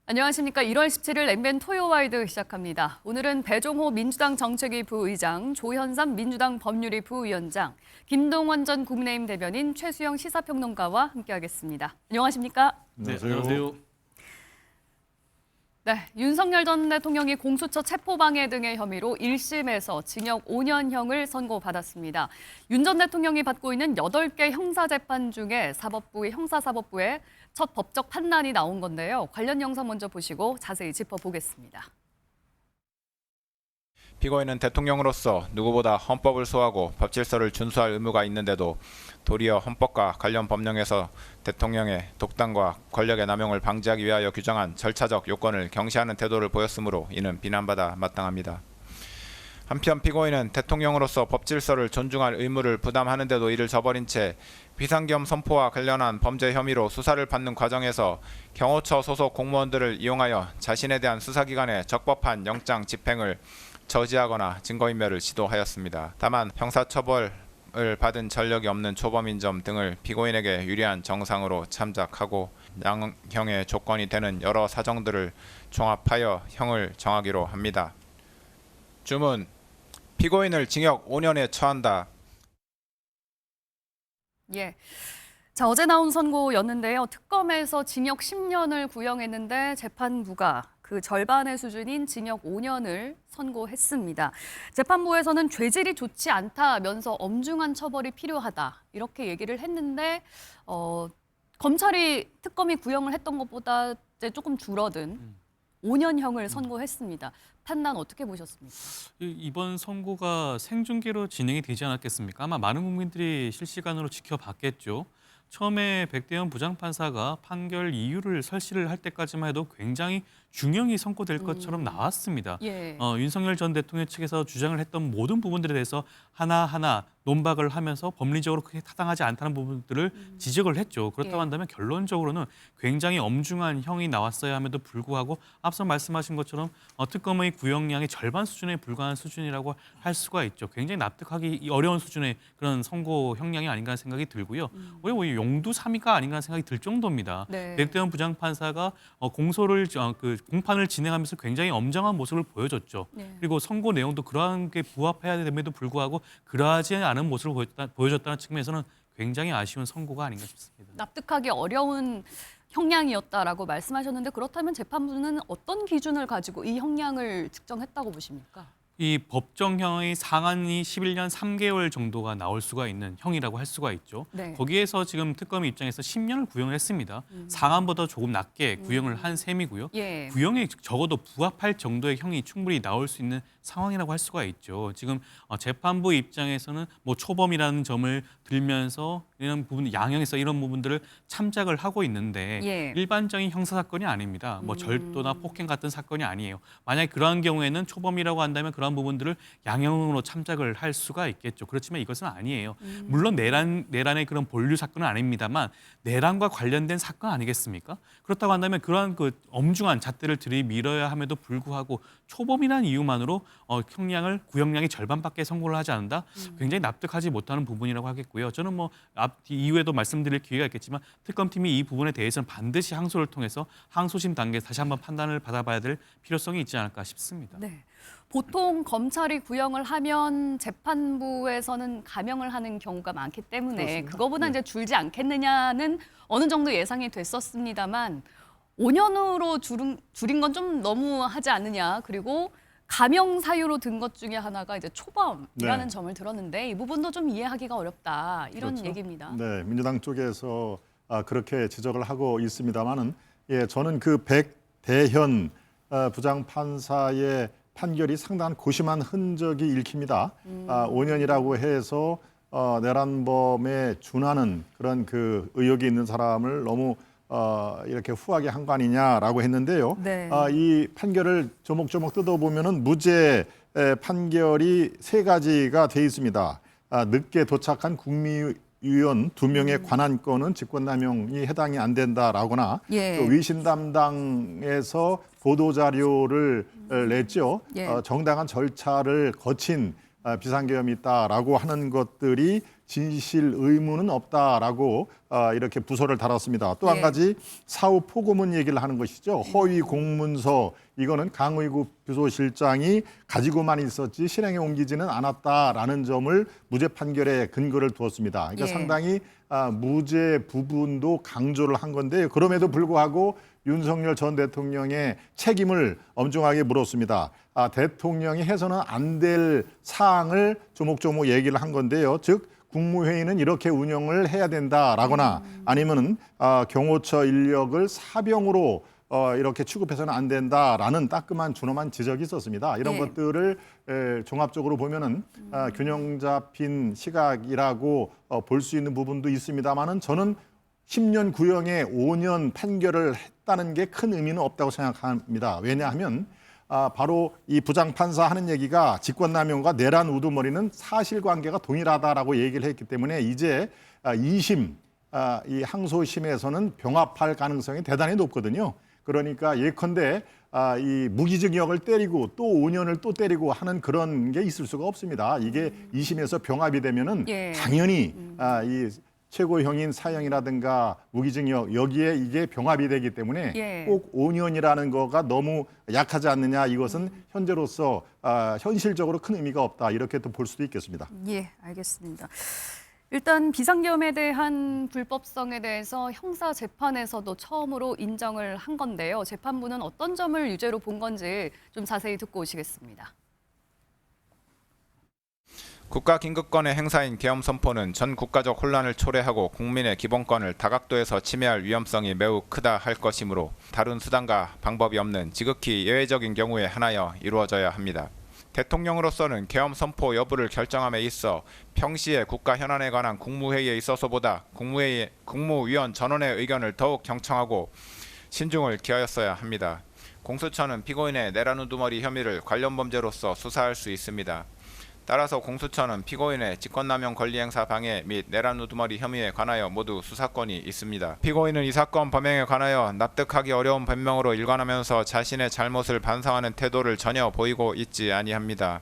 안녕하십니까. 1월 17일 엠벤 토요와이드 시작합니다. 오늘은 배종호 민주당 정책위 부의장, 조현삼 민주당 법률위 부위원장, 김동원 전 국민의힘 대변인, 최수영 시사평론가와 함께하겠습니다. 안녕하십니까? 안녕하세요. 네, 윤석열 전 대통령이 공수처 체포방해 등의 혐의로 1심에서 징역 5년형을 선고받았습니다. 윤 전 대통령이 받고 있는 8개 형사재판 중에 사법부의 형사사법부에 첫 법적 판단이 나온 건데요. 관련 영상 먼저 보시고 자세히 짚어보겠습니다. 피고인은 대통령으로서 누구보다 헌법을 소화하고 법질서를 준수할 의무가 있는데도 도리어 헌법과 관련 법령에서 대통령의 독단과 권력의 남용을 방지하기 위하여 규정한 절차적 요건을 경시하는 태도를 보였으므로 이는 비난받아 마땅합니다. 한편 피고인은 대통령으로서 법질서를 존중할 의무를 부담하는데도 이를 저버린 채 비상겸 선포와 관련한 범죄 혐의로 수사를 받는 과정에서 경호처 소속 공무원들을 이용하여 자신에 대한 수사기관의 적법한 영장 집행을 저지하거나 증거인멸을 시도하였습니다. 다만 형사처벌을 받은 전력이 없는 초범인 점 등을 피고인에게 유리한 정상으로 참작하고 양형의 조건이 되는 여러 사정들을 종합하여 형을 정하기로 합니다. 주문: 피고인을 징역 5년에 처한다. 예. 자, 어제 나온 선고였는데요. 특검에서 징역 10년을 구형했는데 재판부가 그 절반의 수준인 징역 5년을 선고했습니다. 재판부에서는 죄질이 좋지 않다면서 엄중한 처벌이 필요하다 이렇게 얘기를 했는데 검찰이 특검이 구형을 했던 것보다 이제 조금 줄어든 5년형을 선고했습니다. 판단 어떻게 보셨습니까? 이번 선고가 생중계로 진행이 되지 않았겠습니까? 아마 많은 국민들이 실시간으로 지켜봤겠죠. 처음에 백대현 부장판사가 판결 이유를 설시를 할 때까지만 해도 굉장히 중형이 선고될 것처럼 나왔습니다. 예. 윤석열 전 대통령 측에서 주장을 했던 모든 부분들에 대해서 하나하나 논박을 하면서 법리적으로 크게 타당하지 않다는 부분들을 지적을 했죠. 그렇다고 예. 한다면 결론적으로는 굉장히 엄중한 형이 나왔어야 함에도 불구하고 앞서 말씀하신 것처럼 특검의 구형량의 절반 수준에 불과한 수준이라고 할 수가 있죠. 굉장히 납득하기 어려운 수준의 그런 선고 형량이 아닌가 하는 생각이 들고요. 오히려 용두사미가 아닌가 하는 생각이 들 정도입니다. 네. 백대현 부장판사가 공소를 공판을 진행하면서 굉장히 엄정한 모습을 보여줬죠. 네. 그리고 선고 내용도 그러한 게 부합해야 됨에도 불구하고 그러하지 않은 모습을 보여줬다는 측면에서는 굉장히 아쉬운 선고가 아닌가 싶습니다. 납득하기 어려운 형량이었다라고 말씀하셨는데 그렇다면 재판부는 어떤 기준을 가지고 이 형량을 측정했다고 보십니까? 이 법정형의 상한이 11년 3개월 정도가 나올 수가 있는 형이라고 할 수가 있죠. 네. 거기에서 지금 특검의 입장에서 10년을 구형을 했습니다. 상한보다 조금 낮게 구형을 한 셈이고요. 예. 구형에 적어도 부합할 정도의 형이 충분히 나올 수 있는 상황이라고 할 수가 있죠. 지금 재판부 입장에서는 뭐 초범이라는 점을 들면서 이런 부분, 양형에서 이런 부분들을 참작을 하고 있는데 예. 일반적인 형사 사건이 아닙니다. 뭐 절도나 폭행 같은 사건이 아니에요. 만약 그러한 경우에는 초범이라고 한다면 그러한 부분들을 양형으로 참작을 할 수가 있겠죠. 그렇지만 이것은 아니에요. 물론 내란의 그런 본류 사건은 아닙니다만 내란과 관련된 사건 아니겠습니까? 그렇다고 한다면 그러한 그 엄중한 잣대를 들이밀어야 함에도 불구하고 초범이라는 이유만으로 형량을 구형량의 절반밖에 선고를 하지 않는다. 굉장히 납득하지 못하는 부분이라고 하겠고요. 저는 뭐 이후에도 말씀드릴 기회가 있겠지만 특검팀이 이 부분에 대해서는 반드시 항소를 통해서 항소심 단계에서 다시 한번 판단을 받아봐야 될 필요성이 있지 않을까 싶습니다. 네. 보통 검찰이 구형을 하면 재판부에서는 감형을 하는 경우가 많기 때문에 그렇습니다. 그거보다 이제 줄지 않겠느냐는 어느 정도 예상이 됐었습니다만 5년으로 줄인 건 좀 너무하지 않느냐. 그리고 감형 사유로 든 것 중에 하나가 이제 초범이라는 네. 점을 들었는데 이 부분도 좀 이해하기가 어렵다. 이런 그렇죠. 얘기입니다. 네, 민주당 쪽에서 그렇게 지적을 하고 있습니다만은 저는 그 백대현 부장판사의 판결이 상당한 고심한 흔적이 읽힙니다. 5년이라고 해서 내란범에 준하는 그런 그 의혹이 있는 사람을 너무 이렇게 후하게 한 거 아니냐라고 했는데요. 네. 이 판결을 조목조목 뜯어보면은 무죄 판결이 3가지가 돼 있습니다. 늦게 도착한 국무위원 2명의 관한권은 직권남용이 해당이 안 된다라거나 예. 또 위신 담당에서 보도 자료를 냈죠. 예. 정당한 절차를 거친 비상계엄이 있다라고 하는 것들이 진실 의무는 없다라고 이렇게 부서를 달았습니다. 또 한 예. 가지 사후 포고문 얘기를 하는 것이죠. 허위 공문서 이거는 강의구 비서실장이 가지고만 있었지 실행에 옮기지는 않았다라는 점을 무죄 판결에 근거를 두었습니다. 그러니까 예. 상당히 무죄 부분도 강조를 한 건데 그럼에도 불구하고 윤석열 전 대통령의 책임을 엄중하게 물었습니다. 대통령이 해서는 안 될 사항을 조목조목 얘기를 한 건데요. 즉 국무회의는 이렇게 운영을 해야 된다라거나 아니면은 경호처 인력을 사병으로 이렇게 취급해서는 안 된다라는 따끔한 준엄한 지적이 있었습니다. 이런 예. 것들을 종합적으로 보면은 균형 잡힌 시각이라고 볼 수 있는 부분도 있습니다만은 저는 10년 구형에 5년 판결을 했다는 게 큰 의미는 없다고 생각합니다. 왜냐하면 바로 이 부장판사 하는 얘기가 직권남용과 내란 우두머리는 사실관계가 동일하다라고 얘기를 했기 때문에 이제 2심, 이 항소심에서는 병합할 가능성이 대단히 높거든요. 그러니까 예컨대 이 무기징역을 때리고 또 5년을 또 때리고 하는 그런 게 있을 수가 없습니다. 이게 2심에서 병합이 되면은 예. 당연히 이 최고형인 사형이라든가 무기징역 여기에 이게 병합이 되기 때문에 예. 꼭 5년이라는 거가 너무 약하지 않느냐 이것은 현재로서 현실적으로 큰 의미가 없다 이렇게 또 볼 수도 있겠습니다. 예, 알겠습니다. 일단 비상계엄에 대한 불법성에 대해서 형사 재판에서도 처음으로 인정을 한 건데요. 재판부는 어떤 점을 유죄로 본 건지 좀 자세히 듣고 오시겠습니다. 국가 긴급권의 행사인 계엄 선포는 전 국가적 혼란을 초래하고 국민의 기본권을 다각도에서 침해할 위험성이 매우 크다 할 것이므로 다른 수단과 방법이 없는 지극히 예외적인 경우에 한하여 이루어져야 합니다. 대통령으로서는 계엄 선포 여부를 결정함에 있어 평시에 국가 현안에 관한 국무회의에 있어서보다 국무위원 전원의 의견을 더욱 경청하고 신중을 기하였어야 합니다. 공수처는 피고인의 내란 우두머리 혐의를 관련 범죄로서 수사할 수 있습니다. 따라서 공수처는 피고인의 직권남용 권리행사 방해 및 내란 우두머리 혐의에 관하여 모두 수사권이 있습니다. 피고인은 이 사건 범행에 관하여 납득하기 어려운 변명으로 일관하면서 자신의 잘못을 반성하는 태도를 전혀 보이고 있지 아니합니다.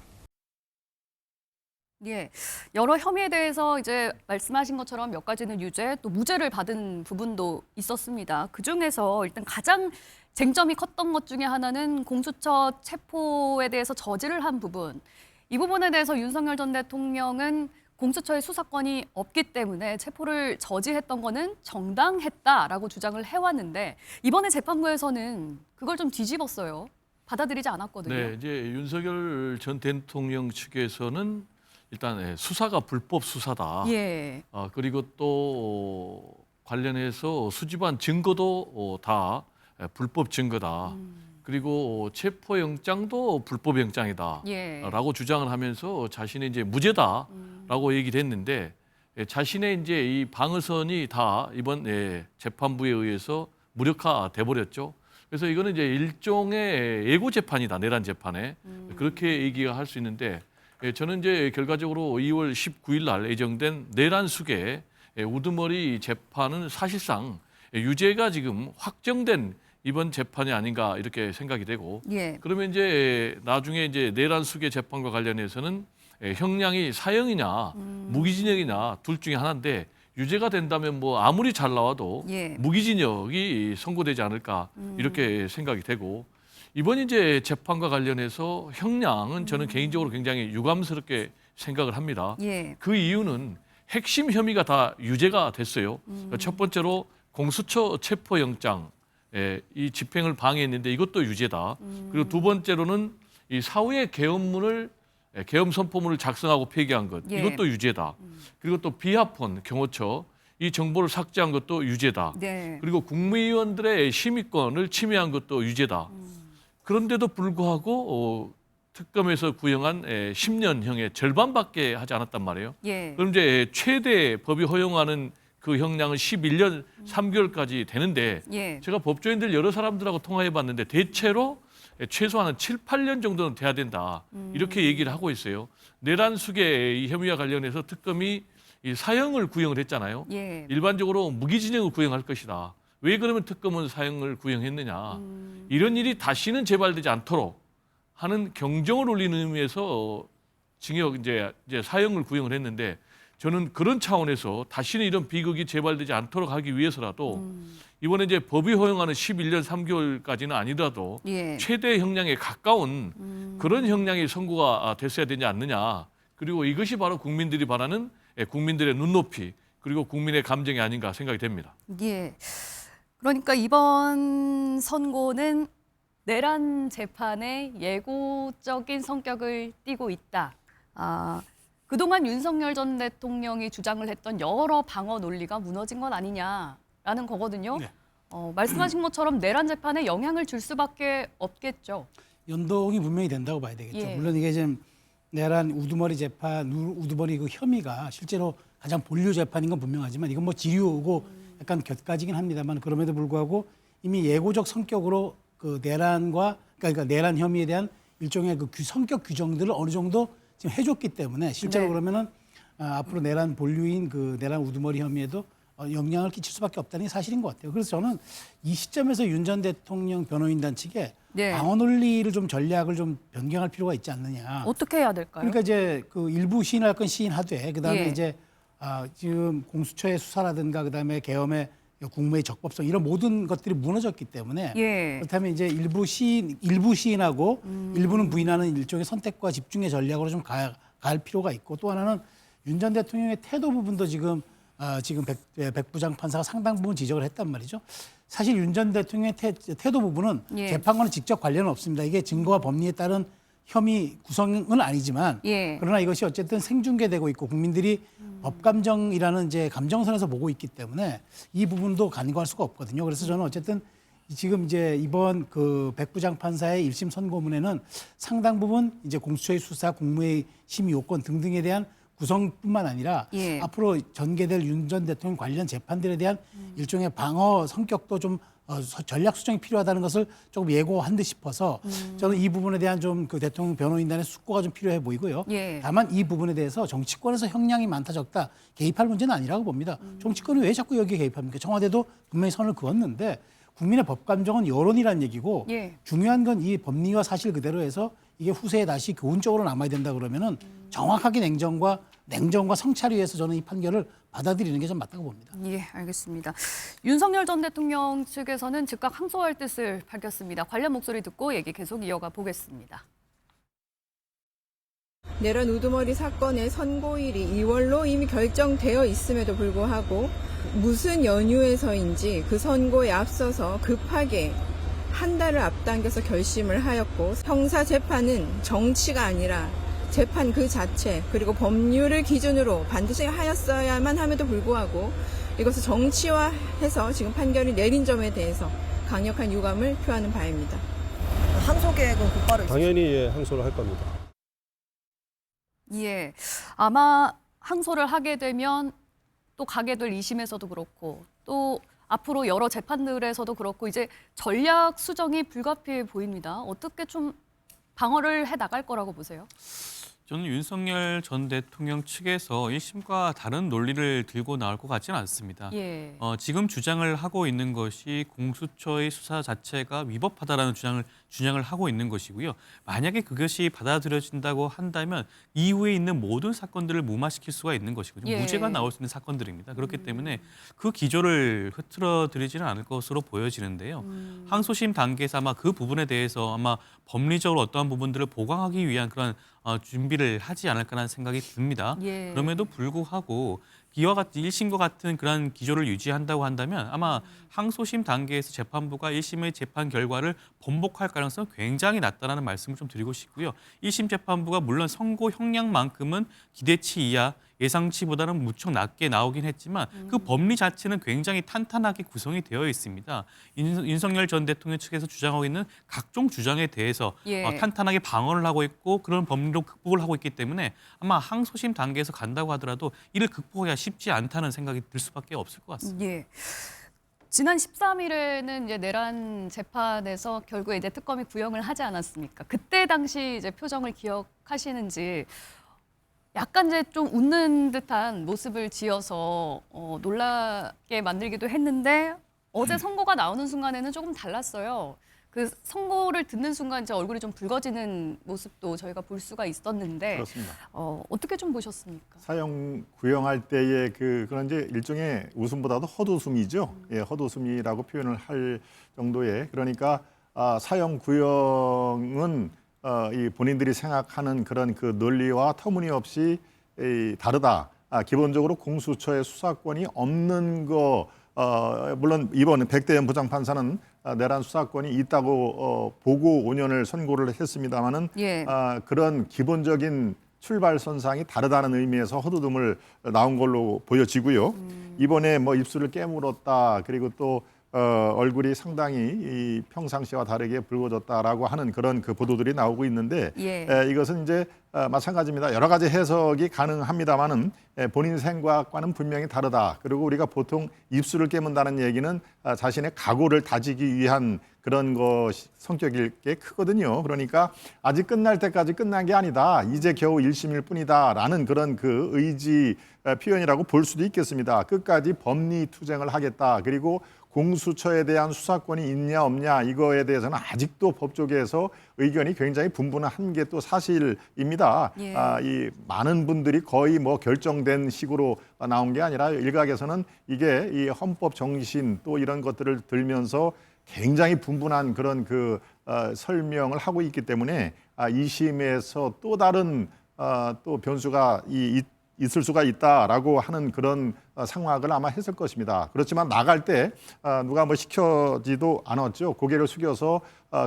예, 여러 혐의에 대해서 이제 말씀하신 것처럼 몇 가지는 유죄, 또 무죄를 받은 부분도 있었습니다. 그 중에서 일단 가장 쟁점이 컸던 것 중에 하나는 공수처 체포에 대해서 저지를 한 부분. 이 부분에 대해서 윤석열 전 대통령은 공수처의 수사권이 없기 때문에 체포를 저지했던 거는 정당했다라고 주장을 해왔는데 이번에 재판부에서는 그걸 좀 뒤집었어요. 받아들이지 않았거든요. 네, 이제 윤석열 전 대통령 측에서는 일단 수사가 불법 수사다. 예. 그리고 또 관련해서 수집한 증거도 다 불법 증거다. 그리고 체포영장도 불법 영장이다. 예. 라고 주장을 하면서 자신의 이제 무죄다라고 얘기를 했는데 자신의 이제 이 방어선이 다 이번 재판부에 의해서 무력화돼 버렸죠. 그래서 이거는 이제 일종의 예고 재판이다, 내란 재판에 그렇게 얘기가 할 수 있는데 저는 이제 결과적으로 2월 19일 날 예정된 내란 수계 우두머리 재판은 사실상 유죄가 지금 확정된 이번 재판이 아닌가 이렇게 생각이 되고 예. 그러면 이제 나중에 이제 내란 수계 재판과 관련해서는 형량이 사형이냐 무기징역이냐 둘 중에 하나인데 유죄가 된다면 뭐 아무리 잘 나와도 예. 무기징역이 선고되지 않을까 이렇게 생각이 되고 이번 이제 재판과 관련해서 형량은 저는 개인적으로 굉장히 유감스럽게 생각을 합니다. 예. 그 이유는 핵심 혐의가 다 유죄가 됐어요. 첫 번째로 공수처 체포영장 이 집행을 방해했는데 이것도 유죄다. 그리고 두 번째로는 이 사후에 계엄 선포문을 작성하고 폐기한 것 예. 이것도 유죄다. 그리고 또 비합헌 경호처 이 정보를 삭제한 것도 유죄다. 네. 그리고 국무위원들의 심의권을 침해한 것도 유죄다. 그런데도 불구하고 특검에서 구형한 10년형의 절반밖에 하지 않았단 말이에요. 예. 그럼 이제 최대 법이 허용하는 그 형량은 11년 3개월까지 되는데 예. 제가 법조인들 여러 사람들하고 통화해 봤는데 대체로 최소한 7, 8년 정도는 돼야 된다. 이렇게 얘기를 하고 있어요. 내란 수계 이 혐의와 관련해서 특검이 이 사형을 구형을 했잖아요. 예. 일반적으로 무기징역을 구형할 것이다. 왜 그러면 특검은 사형을 구형했느냐. 이런 일이 다시는 재발되지 않도록 하는 경종을 울리는 의미에서 징역 이제 사형을 구형을 했는데 저는 그런 차원에서 다시는 이런 비극이 재발되지 않도록 하기 위해서라도 이번에 이제 법이 허용하는 11년 3개월까지는 아니더라도 예. 최대 형량에 가까운 그런 형량이 선고가 됐어야 되지 않느냐. 그리고 이것이 바로 국민들이 바라는 국민들의 눈높이 그리고 국민의 감정이 아닌가 생각이 됩니다. 예. 그러니까 이번 선고는 내란 재판의 예고적인 성격을 띠고 있다. 그동안 윤석열 전 대통령이 주장을 했던 여러 방어 논리가 무너진 건 아니냐라는 거거든요. 네. 말씀하신 것처럼 내란 재판에 영향을 줄 수밖에 없겠죠. 연동이 분명히 된다고 봐야 되겠죠. 예. 물론 이게 지금 내란 우두머리 재판, 우두머리 그 혐의가 실제로 가장 본류 재판인 건 분명하지만 이건 뭐 지류고 약간 곁가지긴 합니다만 그럼에도 불구하고 이미 예고적 성격으로 그 내란과 그러니까 내란 혐의에 대한 일종의 그 성격 규정들을 어느 정도 지금 해줬기 때문에 실제로 네. 그러면은 앞으로 내란 본류인 그 내란 우두머리 혐의에도 영향을 끼칠 수밖에 없다는 게 사실인 것 같아요. 그래서 저는 이 시점에서 윤 전 대통령 변호인단 측에 네. 방어 논리를 좀 전략을 좀 변경할 필요가 있지 않느냐. 어떻게 해야 될까요? 그러니까 이제 그 일부 시인할 건 시인하되 그다음에 예. 이제 지금 공수처의 수사라든가 그다음에 계엄의 국무의 적법성 이런 모든 것들이 무너졌기 때문에 예. 그렇다면 이제 일부 시인하고 일부는 부인하는 일종의 선택과 집중의 전략으로 좀 갈 필요가 있고 또 하나는 윤 전 대통령의 태도 부분도 지금 백부장 판사가 상당 부분 지적을 했단 말이죠. 사실 윤 전 대통령의 태도 부분은 예. 재판과는 직접 관련은 없습니다. 이게 증거와 법리에 따른 혐의 구성은 아니지만 예. 그러나 이것이 어쨌든 생중계되고 있고 국민들이 법감정이라는 이제 감정선에서 보고 있기 때문에 이 부분도 간과할 수가 없거든요. 그래서 저는 어쨌든 지금 이제 이번 그 백부장 판사의 1심 선고문에는 상당 부분 이제 공수처의 수사, 국무회의 심의 요건 등등에 대한 구성뿐만 아니라 예. 앞으로 전개될 윤 전 대통령 관련 재판들에 대한 일종의 방어 성격도 좀 전략 수정이 필요하다는 것을 조금 예고한 듯 싶어서 저는 이 부분에 대한 좀 그 대통령 변호인단의 숙고가 좀 필요해 보이고요. 예. 다만 이 부분에 대해서 정치권에서 형량이 많다 적다 개입할 문제는 아니라고 봅니다. 정치권이 왜 자꾸 여기에 개입합니까? 청와대도 분명히 선을 그었는데 국민의 법감정은 여론이란 얘기고 예. 중요한 건 이 법리와 사실 그대로 해서 이게 후세에 다시 교훈적으로 남아야 된다 그러면은 정확하게 냉정과 성찰을 위해서 저는 이 판결을 받아들이는 게 좀 맞다고 봅니다. 예, 알겠습니다. 윤석열 전 대통령 측에서는 즉각 항소할 뜻을 밝혔습니다. 관련 목소리 듣고 얘기 계속 이어가 보겠습니다. 내란 우두머리 사건의 선고일이 2월로 이미 결정되어 있음에도 불구하고 무슨 연유에서인지 그 선고에 앞서서 급하게 한 달을 앞당겨서 결심을 하였고 형사재판은 정치가 아니라 재판 그 자체 그리고 법률을 기준으로 반드시 하였어야만 함에도 불구하고 이것을 정치화해서 지금 판결이 내린 점에 대해서 강력한 유감을 표하는 바입니다. 항소 계획은 곧바로 있으십니까? 당연히 예, 항소를 할 겁니다. 예, 아마 항소를 하게 되면 또 가게 될 2심에서도 그렇고 또 앞으로 여러 재판들에서도 그렇고 이제 전략 수정이 불가피해 보입니다. 어떻게 좀 방어를 해 나갈 거라고 보세요? 저는 윤석열 전 대통령 측에서 1심과 다른 논리를 들고 나올 것 같지는 않습니다. 예. 지금 주장을 하고 있는 것이 공수처의 수사 자체가 위법하다라는 주장을 하고 있는 것이고요. 만약에 그것이 받아들여진다고 한다면 이후에 있는 모든 사건들을 무마시킬 수가 있는 것이거든요. 예. 무죄가 나올 수 있는 사건들입니다. 그렇기 때문에 그 기조를 흐트러뜨리지는 않을 것으로 보여지는데요. 항소심 단계에서 아마 그 부분에 대해서 아마 법리적으로 어떠한 부분들을 보강하기 위한 그런 준비를 하지 않을까라는 생각이 듭니다. 예. 그럼에도 불구하고 이와 같은 1심과 같은 그런 기조를 유지한다고 한다면 아마 항소심 단계에서 재판부가 1심의 재판 결과를 번복할 가능성은 굉장히 낮다라는 말씀을 좀 드리고 싶고요. 1심 재판부가 물론 선고 형량만큼은 기대치 이하 예상치보다는 무척 낮게 나오긴 했지만 그 법리 자체는 굉장히 탄탄하게 구성이 되어 있습니다. 윤석열 전 대통령 측에서 주장하고 있는 각종 주장에 대해서 예. 탄탄하게 방어를 하고 있고 그런 법리로 극복을 하고 있기 때문에 아마 항소심 단계에서 간다고 하더라도 이를 극복하기가 쉽지 않다는 생각이 들 수밖에 없을 것 같습니다. 예. 지난 13일에는 이제 내란 재판에서 결국에 이제 특검이 구형을 하지 않았습니까? 그때 당시 이제 표정을 기억하시는지 약간 이제 좀 웃는 듯한 모습을 지어서 놀라게 만들기도 했는데 어제 선고가 나오는 순간에는 조금 달랐어요. 그 선고를 듣는 순간 이제 얼굴이 좀 붉어지는 모습도 저희가 볼 수가 있었는데 그렇습니다. 어떻게 좀 보셨습니까? 사형 구형할 때의 그런 이제 일종의 웃음보다도 헛웃음이죠. 예, 헛웃음이라고 표현을 할 정도의 그러니까 사형 구형은 이 본인들이 생각하는 그런 그 논리와 터무니없이 다르다. 기본적으로 공수처의 수사권이 없는 거 물론 이번 백대현 부장판사는 내란 수사권이 있다고 보고 5년을 선고를 했습니다마는 예. 그런 기본적인 출발선상이 다르다는 의미에서 헛웃음을 나온 걸로 보여지고요. 이번에 뭐 입술을 깨물었다 그리고 또 얼굴이 상당히 이 평상시와 다르게 붉어졌다라고 하는 그런 그 보도들이 나오고 있는데 예. 이것은 이제 마찬가지입니다. 여러 가지 해석이 가능합니다만은 본인 생각과는 분명히 다르다. 그리고 우리가 보통 입술을 깨문다는 얘기는 자신의 각오를 다지기 위한 그런 것이 성격일 게 크거든요. 그러니까 아직 끝날 때까지 끝난 게 아니다. 이제 겨우 1심일 뿐이다라는 그런 그 의지 표현이라고 볼 수도 있겠습니다. 끝까지 법리 투쟁을 하겠다. 그리고 공수처에 대한 수사권이 있냐 없냐 이거에 대해서는 아직도 법조계에서 의견이 굉장히 분분한 게 또 사실입니다. 예. 이 많은 분들이 거의 뭐 결정된 식으로 나온 게 아니라 일각에서는 이게 이 헌법 정신 또 이런 것들을 들면서 굉장히 분분한 그런 그 설명을 하고 있기 때문에 2심에서 또 다른 또 변수가 있을 수가 있다라고 하는 그런 상황을 아마 했을 것입니다. 그렇지만 나갈 때 누가 뭐 시켜지도 않았죠. 고개를 숙여서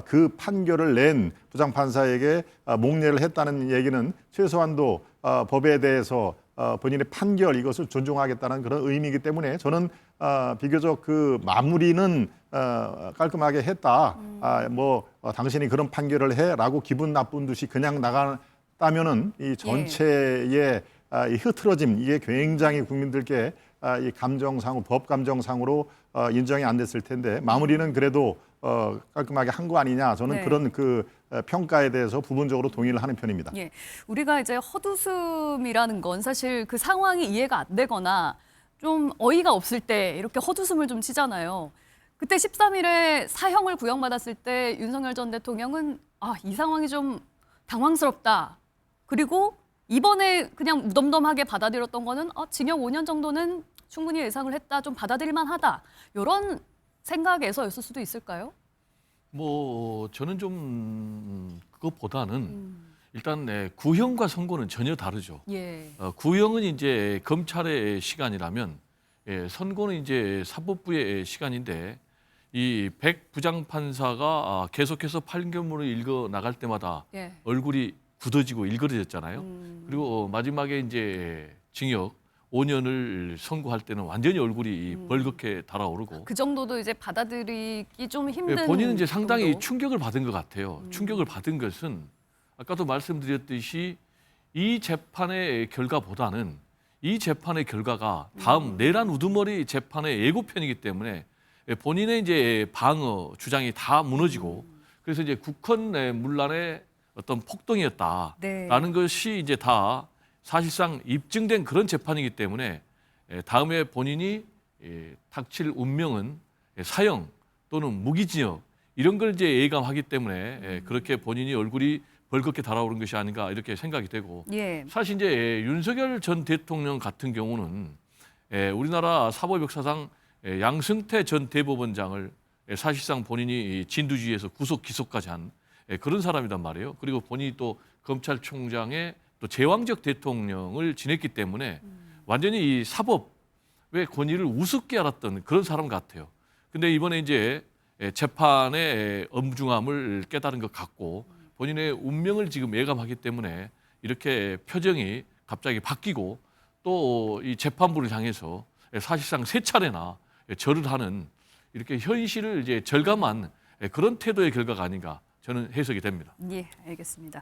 그 판결을 낸 부장판사에게 목례를 했다는 얘기는 최소한도 법에 대해서 본인의 판결 이것을 존중하겠다는 그런 의미이기 때문에 저는 비교적 그 마무리는 깔끔하게 했다. 당신이 그런 판결을 해라고 기분 나쁜 듯이 그냥 나갔다면은 이 전체의 이 흐트러짐 이게 굉장히 국민들께 이 감정상으로 법 감정상으로 인정이 안 됐을 텐데 마무리는 그래도 깔끔하게 한 거 아니냐 저는 네. 그런 그 평가에 대해서 부분적으로 동의를 하는 편입니다. 예, 우리가 이제 헛웃음이라는 건 사실 그 상황이 이해가 안 되거나 좀 어이가 없을 때 이렇게 헛웃음을 좀 치잖아요. 그때 13일에 사형을 구형받았을 때 윤석열 전 대통령은 이 상황이 좀 당황스럽다. 그리고 이번에 그냥 무덤덤하게 받아들였던 거는 징역 5년 정도는 충분히 예상을 했다. 좀 받아들일 만하다. 이런 생각에서였을 수도 있을까요? 뭐 저는 좀 그것보다는 일단 구형과 선고는 전혀 다르죠. 예. 구형은 이제 검찰의 시간이라면 선고는 이제 사법부의 시간인데 이 백 부장판사가 계속해서 판결문을 읽어 나갈 때마다 예. 얼굴이 굳어지고 일그러졌잖아요. 그리고 마지막에 이제 징역 5년을 선고할 때는 완전히 얼굴이 벌겋게 달아오르고 그 정도도 이제 받아들이기 좀 힘든 본인은 이제 상당히 정도? 충격을 받은 것 같아요. 충격을 받은 것은 아까도 말씀드렸듯이 이 재판의 결과보다는 이 재판의 결과가 다음 내란 우두머리 재판의 예고편이기 때문에 본인의 이제 방어 주장이 다 무너지고 그래서 이제 국헌 문란의 어떤 폭동이었다라는 네. 것이 이제 다 사실상 입증된 그런 재판이기 때문에 다음에 본인이 닥칠 운명은 사형 또는 무기징역 이런 걸 이제 예감하기 때문에 그렇게 본인이 얼굴이 벌겋게 달아오른 것이 아닌가 이렇게 생각이 되고 예. 사실 이제 윤석열 전 대통령 같은 경우는 우리나라 사법 역사상 양승태 전 대법원장을 사실상 본인이 진두지휘에서 구속 기소까지 한 그런 사람이란 말이에요. 그리고 본인이 또 검찰총장의 또 제왕적 대통령을 지냈기 때문에 완전히 이 사법의 권위를 우습게 알았던 그런 사람 같아요. 근데 이번에 이제 재판의 엄중함을 깨달은 것 같고 본인의 운명을 지금 예감하기 때문에 이렇게 표정이 갑자기 바뀌고 또 이 재판부를 향해서 사실상 세 차례나 절을 하는 이렇게 현실을 이제 절감한 그런 태도의 결과가 아닌가 저는 해석이 됩니다. 예, 알겠습니다.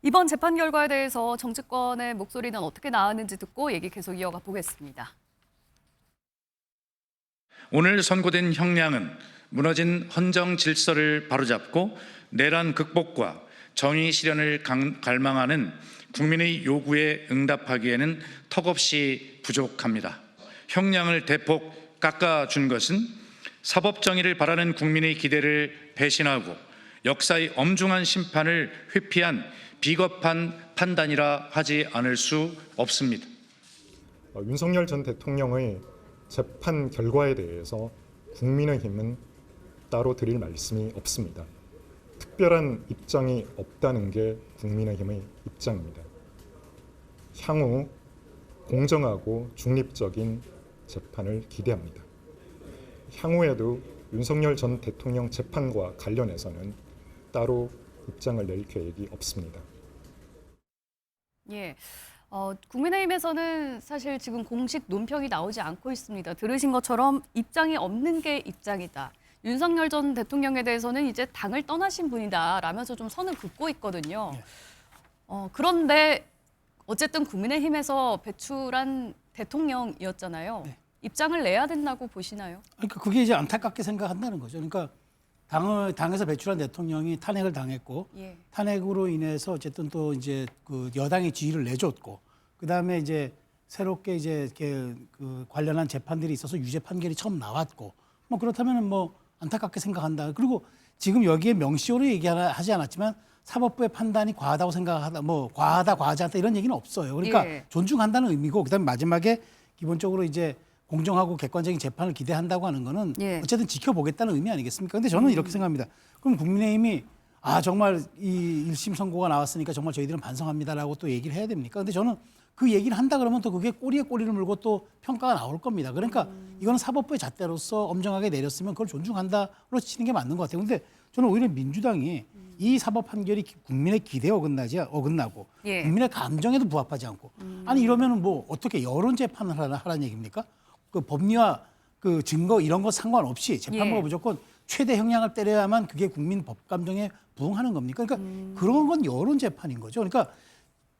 이번 재판 결과에 대해서 정치권의 목소리는 어떻게 나왔는지 듣고 얘기 계속 이어가 보겠습니다. 오늘 선고된 형량은 무너진 헌정 질서를 바로잡고 내란 극복과 정의 실현을 갈망하는 국민의 요구에 응답하기에는 턱없이 부족합니다. 형량을 대폭 깎아준 것은 사법 정의를 바라는 국민의 기대를 배신하고 역사의 엄중한 심판을 회피한 비겁한 판단이라 하지 않을 수 없습니다. 윤석열 전 대통령의 재판 결과에 대해서 국민의힘은 따로 드릴 말씀이 없습니다. 특별한 입장이 없다는 게 국민의힘의 입장입니다. 향후 공정하고 중립적인 재판을 기대합니다. 향후에도 윤석열 전 대통령 재판과 관련해서는 따로 입장을 낼 계획이 없습니다. 예. 국민의힘에서는 사실 지금 공식 논평이 나오지 않고 있습니다. 들으신 것처럼 입장이 없는 게 입장이다. 윤석열 전 대통령에 대해서는 이제 당을 떠나신 분이다 라면서 좀 선을 긋고 있거든요. 그런데 어쨌든 국민의힘에서 배출한 대통령이었잖아요. 네. 입장을 내야 된다고 보시나요? 그러니까 그게 이제 안타깝게 생각한다는 거죠. 그러니까 당에서 배출한 대통령이 탄핵을 당했고 예. 탄핵으로 인해서 어쨌든 또 이제 그 여당의 지위를 내줬고 그다음에 이제 새롭게 이제 그 관련한 재판들이 있어서 유죄 판결이 처음 나왔고 뭐 그렇다면은 뭐 안타깝게 생각한다. 그리고 지금 여기에 명시적으로 얘기하지 않았지만 사법부의 판단이 과하다고 생각하다, 뭐 과하다, 과하지 않다 이런 얘기는 없어요. 그러니까 예. 존중한다는 의미고 그다음에 마지막에 기본적으로 이제 공정하고 객관적인 재판을 기대한다고 하는 거는 예. 어쨌든 지켜보겠다는 의미 아니겠습니까? 근데 저는 이렇게 생각합니다. 그럼 국민의힘이 정말 이 1심 선고가 나왔으니까 정말 저희들은 반성합니다라고 또 얘기를 해야 됩니까? 근데 저는 그 얘기를 한다 그러면 또 그게 꼬리에 꼬리를 물고 또 평가가 나올 겁니다. 그러니까 이거는 사법부의 잣대로서 엄정하게 내렸으면 그걸 존중한다로 치는 게 맞는 것 같아요. 근데 저는 오히려 민주당이 이 사법 판결이 국민의 기대에 어긋나고 예. 국민의 감정에도 부합하지 않고 아니 이러면은 뭐 어떻게 여론 재판을 하라는 얘기입니까? 그 법리와 그 증거 이런 거 상관없이 재판부가 예. 무조건 최대 형량을 때려야만 그게 국민 법 감정에 부응하는 겁니까? 그러니까 그런 건 여론 재판인 거죠. 그러니까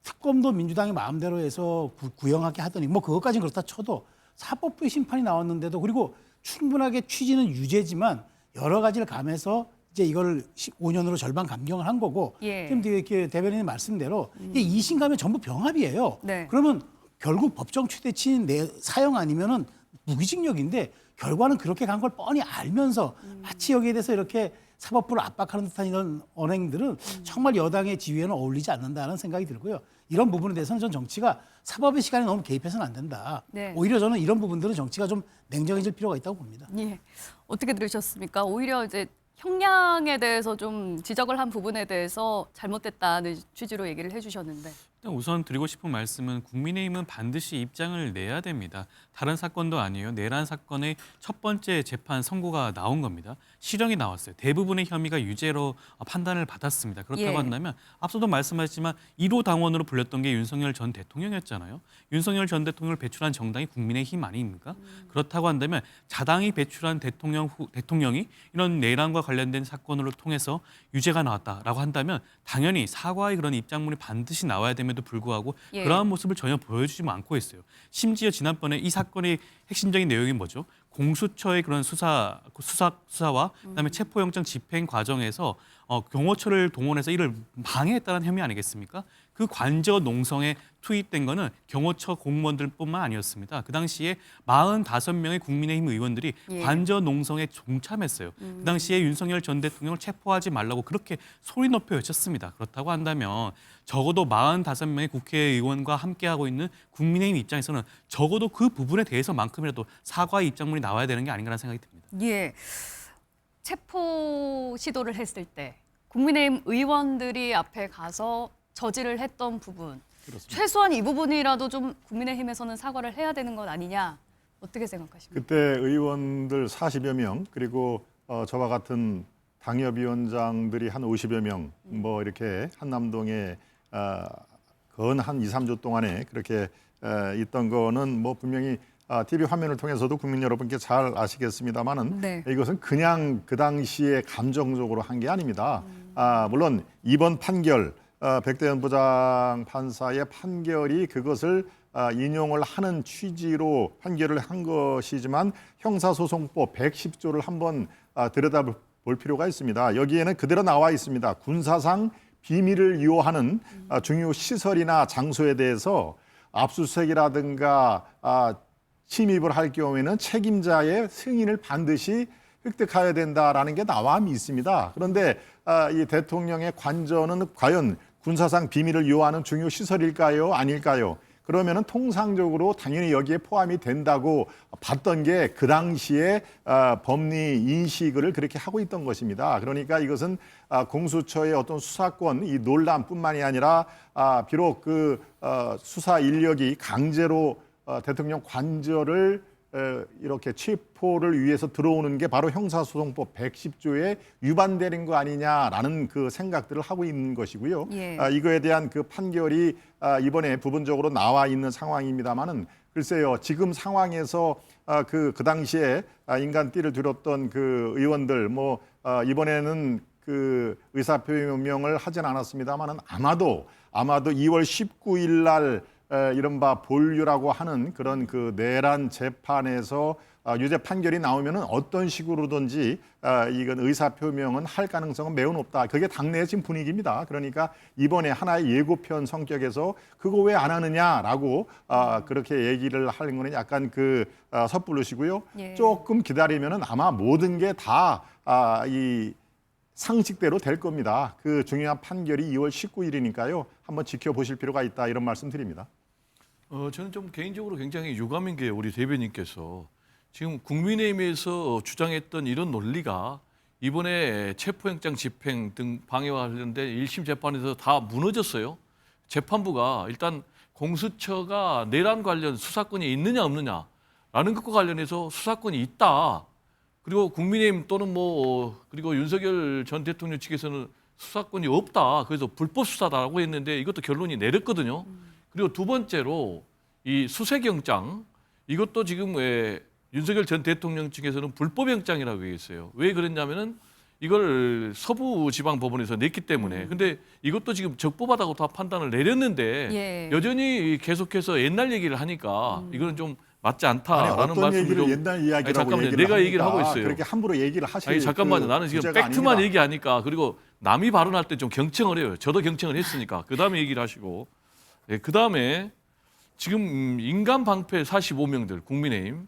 특검도 민주당이 마음대로 해서 구형하게 하더니 뭐 그것까지는 그렇다 쳐도 사법부의 심판이 나왔는데도 그리고 충분하게 취지는 유죄지만 여러 가지를 감해서 이제 이걸 5년으로 절반 감경을 한 거고 예. 지금 이렇게 대변인의 말씀대로 이게 2심 가면 전부 병합이에요. 네. 그러면 결국 법정 최대치인 사형 아니면은 무기징역인데 결과는 그렇게 간 걸 뻔히 알면서 마치 여기에 대해서 이렇게 사법부를 압박하는 듯한 이런 언행들은 정말 여당의 지위에는 어울리지 않는다는 생각이 들고요. 이런 부분에 대해서는 전 정치가 사법의 시간에 너무 개입해서는 안 된다. 네. 오히려 저는 이런 부분들은 정치가 좀 냉정해질 필요가 있다고 봅니다. 예. 어떻게 들으셨습니까? 오히려 이제 형량에 대해서 좀 지적을 한 부분에 대해서 잘못됐다는 취지로 얘기를 해주셨는데. 일단 우선 드리고 싶은 말씀은 국민의힘은 반드시 입장을 내야 됩니다. 다른 사건도 아니에요. 내란 사건의 첫 번째 재판 선고가 나온 겁니다. 실형이 나왔어요. 대부분의 혐의가 유죄로 판단을 받았습니다. 그렇다고 예. 한다면 앞서도 말씀하셨지만 1호 당원으로 불렸던 게 윤석열 전 대통령이었잖아요. 윤석열 전 대통령을 배출한 정당이 국민의힘 아닙니까? 그렇다고 한다면 자당이 배출한 대통령이 이런 내란과 관련된 사건으로 통해서 유죄가 나왔다라고 한다면 당연히 사과의 그런 입장문이 반드시 나와야 됨에도 불구하고 예. 그러한 모습을 전혀 보여주지 않고 있어요. 심지어 지난번에 이 사건의 핵심적인 내용이 뭐죠? 공수처의 그런 수사와 그다음에 체포영장 집행 과정에서 경호처를 동원해서 이를 방해했다는 혐의 아니겠습니까? 그 관저 농성에 투입된 거는 경호처 공무원들뿐만 아니었습니다. 그 당시에 45명의 국민의힘 의원들이 예. 관저 농성에 동참했어요. 그 당시에 윤석열 전 대통령을 체포하지 말라고 그렇게 소리 높여 외쳤습니다. 그렇다고 한다면 적어도 45명의 국회의원과 함께하고 있는 국민의힘 입장에서는 적어도 그 부분에 대해서만큼이라도 사과의 입장문이 나와야 되는 게 아닌가라는 생각이 듭니다. 예. 체포 시도를 했을 때 국민의힘 의원들이 앞에 가서 저지를 했던 부분. 그렇습니다. 최소한 이 부분이라도 좀 국민의힘에서는 사과를 해야 되는 것 아니냐. 어떻게 생각하십니까? 그때 의원들 40여 명 그리고 저와 같은 당협위원장들이 한 50여 명 뭐 이렇게 한남동에 건 한 2, 3주 동안에 그렇게 있던 거는 뭐 분명히 TV 화면을 통해서도 국민 여러분께 잘 아시겠습니다만은 네. 이것은 그냥 그 당시에 감정적으로 한 게 아닙니다. 물론 이번 판결 백대현 부장 판사의 판결이 그것을 인용을 하는 취지로 판결을 한 것이지만 형사소송법 110조를 한번 들여다볼 필요가 있습니다. 여기에는 그대로 나와 있습니다. 군사상 비밀을 유효하는 중요 시설이나 장소에 대해서 압수수색이라든가 침입을 할 경우에는 책임자의 승인을 반드시 획득해야 된다라는 게 나와 있습니다. 그런데 이 대통령의 관저는 과연 군사상 비밀을 요하는 중요 시설일까요? 아닐까요? 그러면은 통상적으로 당연히 여기에 포함이 된다고 봤던 게 그 당시에 법리 인식을 그렇게 하고 있던 것입니다. 그러니까 이것은 공수처의 어떤 수사권 이 논란뿐만이 아니라 비록 그 수사 인력이 강제로 대통령 관저를 이렇게 체포를 위해서 들어오는 게 바로 형사소송법 110조에 위반되는 거 아니냐라는 그 생각들을 하고 있는 것이고요. 예. 이거에 대한 그 판결이 이번에 부분적으로 나와 있는 상황입니다만은 글쎄요, 지금 상황에서 그 당시에 인간띠를 들었던 그 의원들 뭐 이번에는 그 의사표명을 하진 않았습니다만은 아마도 2월 19일 날 이른바 본류라고 하는 그런 그 내란 재판에서 유죄 판결이 나오면은 어떤 식으로든지 이건 의사 표명은 할 가능성은 매우 높다. 그게 당내의 지금 분위기입니다. 그러니까 이번에 하나의 예고편 성격에서 그거 왜 안 하느냐라고 그렇게 얘기를 하는 거는 약간 그 섣부르시고요. 예. 조금 기다리면은 아마 모든 게 다 이 상식대로 될 겁니다. 그 중요한 판결이 2월 19일이니까요. 한번 지켜보실 필요가 있다 이런 말씀 드립니다. 저는 좀 개인적으로 굉장히 유감인 게 우리 대변인께서 지금 국민의힘에서 주장했던 이런 논리가 이번에 체포영장 집행 등 방해와 관련된 1심 재판에서 다 무너졌어요. 재판부가 일단 공수처가 내란 관련 수사권이 있느냐 없느냐라는 것과 관련해서 수사권이 있다. 그리고 국민의힘 또는 그리고 윤석열 전 대통령 측에서는 수사권이 없다. 그래서 불법 수사다라고 했는데 이것도 결론이 내렸거든요. 그리고 두 번째로 이 수색영장 이것도 지금 윤석열 전 대통령 측에서는 불법영장이라고 얘기했어요. 왜 그랬냐면은 이걸 서부지방법원에서 냈기 때문에. 근데 이것도 지금 적법하다고 다 판단을 내렸는데 예. 여전히 계속해서 옛날 얘기를 하니까 이거는 좀 맞지 아니, 않다라는 어떤 말씀을 얘기를 좀. 옛날 이야기라고 잠깐만요. 얘기를 내가 합니까? 얘기를 하고 있어요. 그렇게 함부로 얘기를 하실 아니 잠깐만요. 나는 지금 문제가 팩트만 아닙니다. 얘기하니까 그리고 남이 발언할 때 좀 경청을 해요. 저도 경청을 했으니까 그 다음에 얘기를 하시고 그 다음에 지금 인간 방패 45명들 국민의힘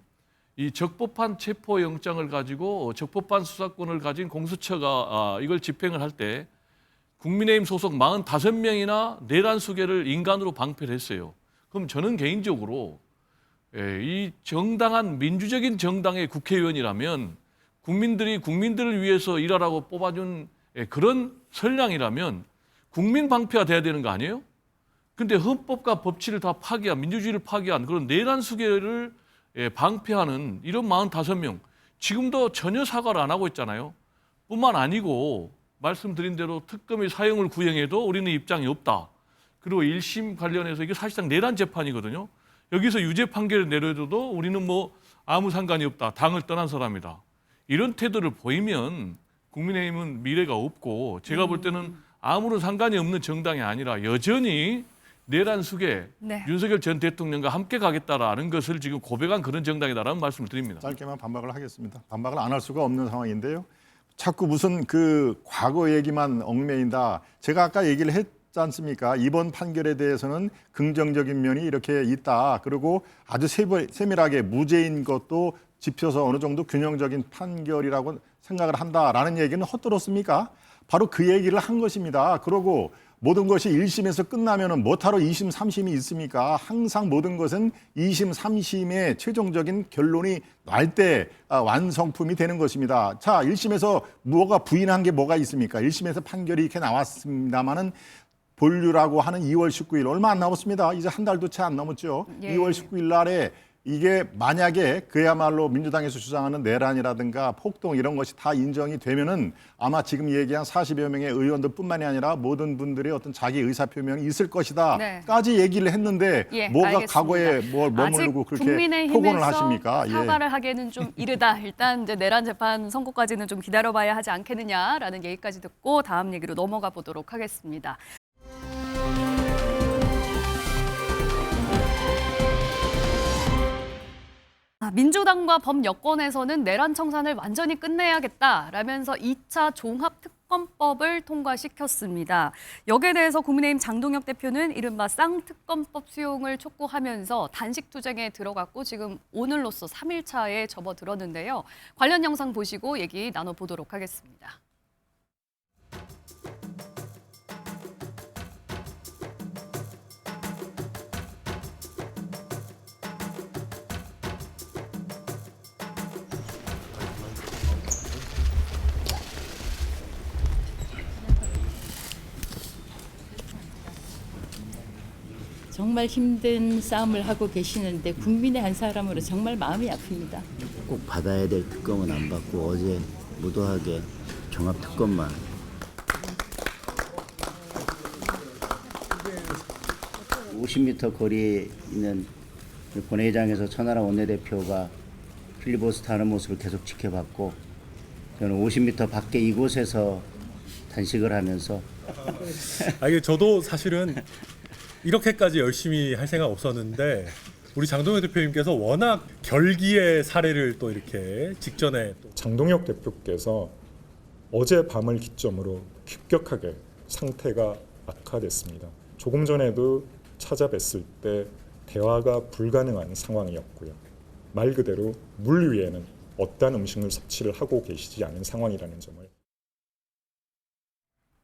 이 적법한 체포 영장을 가지고 적법한 수사권을 가진 공수처가 이걸 집행을 할 때 국민의힘 소속 45명이나 내란 수개를 인간으로 방패를 했어요. 그럼 저는 개인적으로 이 정당한 민주적인 정당의 국회의원이라면 국민들이 국민들을 위해서 일하라고 뽑아준 그런 선량이라면 국민 방패가 돼야 되는 거 아니에요? 근데 헌법과 법치를 다 파괴한 민주주의를 파괴한 그런 내란 수개를 방패하는 이런 45명 지금도 전혀 사과를 안 하고 있잖아요. 뿐만 아니고 말씀드린 대로 특검의 사형을 구형해도 우리는 입장이 없다. 그리고 1심 관련해서 이게 사실상 내란 재판이거든요. 여기서 유죄 판결을 내려줘도 우리는 아무 상관이 없다. 당을 떠난 사람이다. 이런 태도를 보이면 국민의힘은 미래가 없고 제가 볼 때는 아무런 상관이 없는 정당이 아니라 여전히 내란 수개 네. 윤석열 전 대통령과 함께 가겠다라는 것을 지금 고백한 그런 정당이다라는 말씀을 드립니다. 짧게만 반박을 하겠습니다. 반박을 안 할 수가 없는 상황인데요. 자꾸 무슨 그 과거 얘기만 얽매인다. 제가 아까 얘기를 했지 않습니까? 이번 판결에 대해서는 긍정적인 면이 이렇게 있다. 그리고 아주 세밀하게 무죄인 것도 짚혀서 어느 정도 균형적인 판결이라고 생각을 한다라는 얘기는 헛들었습니까? 바로 그 얘기를 한 것입니다. 그러고 모든 것이 1심에서 끝나면은 뭐하러 2심, 3심이 있습니까? 항상 모든 것은 2심, 3심의 최종적인 결론이 날 때 완성품이 되는 것입니다. 자, 1심에서 뭐가 부인한 게 뭐가 있습니까? 1심에서 판결이 이렇게 나왔습니다마는 본류라고 하는 2월 19일 얼마 안 남았습니다. 이제 한 달도 채 안 남았죠. 예. 2월 19일 날에 이게 만약에 그야말로 민주당에서 주장하는 내란이라든가 폭동 이런 것이 다 인정이 되면은 아마 지금 얘기한 40여 명의 의원들뿐만이 아니라 모든 분들의 어떤 자기 의사 표명이 있을 것이다까지 얘기를 했는데 예, 뭐가 알겠습니다. 과거에 뭘 머무르고 그렇게 폭언을 하십니까? 사과를 하기에는 좀 이르다. 일단 이제 내란 재판 선고까지는 좀 기다려봐야 하지 않겠느냐라는 얘기까지 듣고 다음 얘기로 넘어가 보도록 하겠습니다. 민주당과 범 여권에서는 내란 청산을 완전히 끝내야겠다라면서 2차 종합 특검 특검법을 통과시켰습니다. 여기에 대해서 국민의힘 장동혁 대표는 이른바 쌍특검법 수용을 촉구하면서 단식 투쟁에 들어갔고 지금 오늘로써 3일차에 접어들었는데요. 관련 영상 보시고 얘기 나눠보도록 하겠습니다. 정말 힘든 싸움을 하고 계시는데 국민의 한 사람으로 정말 마음이 아픕니다. 꼭 받아야 될 특검은 안 받고 어제 무도하게 종합특검만. (50m) 거리에 있는 본회의장에서 천하람 원내대표가 필리버스터 하는 모습을 계속 지켜봤고, 저는 50m 밖에 이곳에서 단식을 하면서 저도 사실은 이렇게까지 열심히 할 생각 없었는데 우리 장동혁 대표님께서 워낙 결기의 사례를 또 이렇게 직전에 장동혁 대표께서 어제 밤을 기점으로 급격하게 상태가 악화됐습니다. 조금 전에도 찾아뵀을 때 대화가 불가능한 상황이었고요. 말 그대로 물 위에는 어떠한 음식물 섭취를 하고 계시지 않은 상황이라는 점을.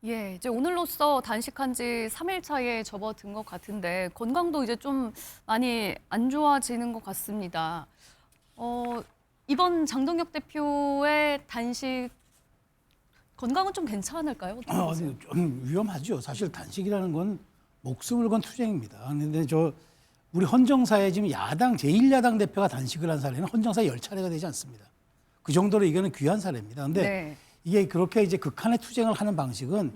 예, 이제 오늘로써 단식한 지 3일 차에 접어든 것 같은데 건강도 이제 좀 많이 안 좋아지는 것 같습니다. 이번 장동혁 대표의 단식 건강은 좀 괜찮을까요? 좀 위험하죠. 사실 단식이라는 건 목숨을 건 투쟁입니다. 그런데 우리 헌정사에 지금 야당 제1야당 대표가 단식을 한 사례는 헌정사 10차례가 되지 않습니다. 그 정도로 이거는 귀한 사례입니다. 그런데 네. 이게 그렇게 이제 극한의 투쟁을 하는 방식은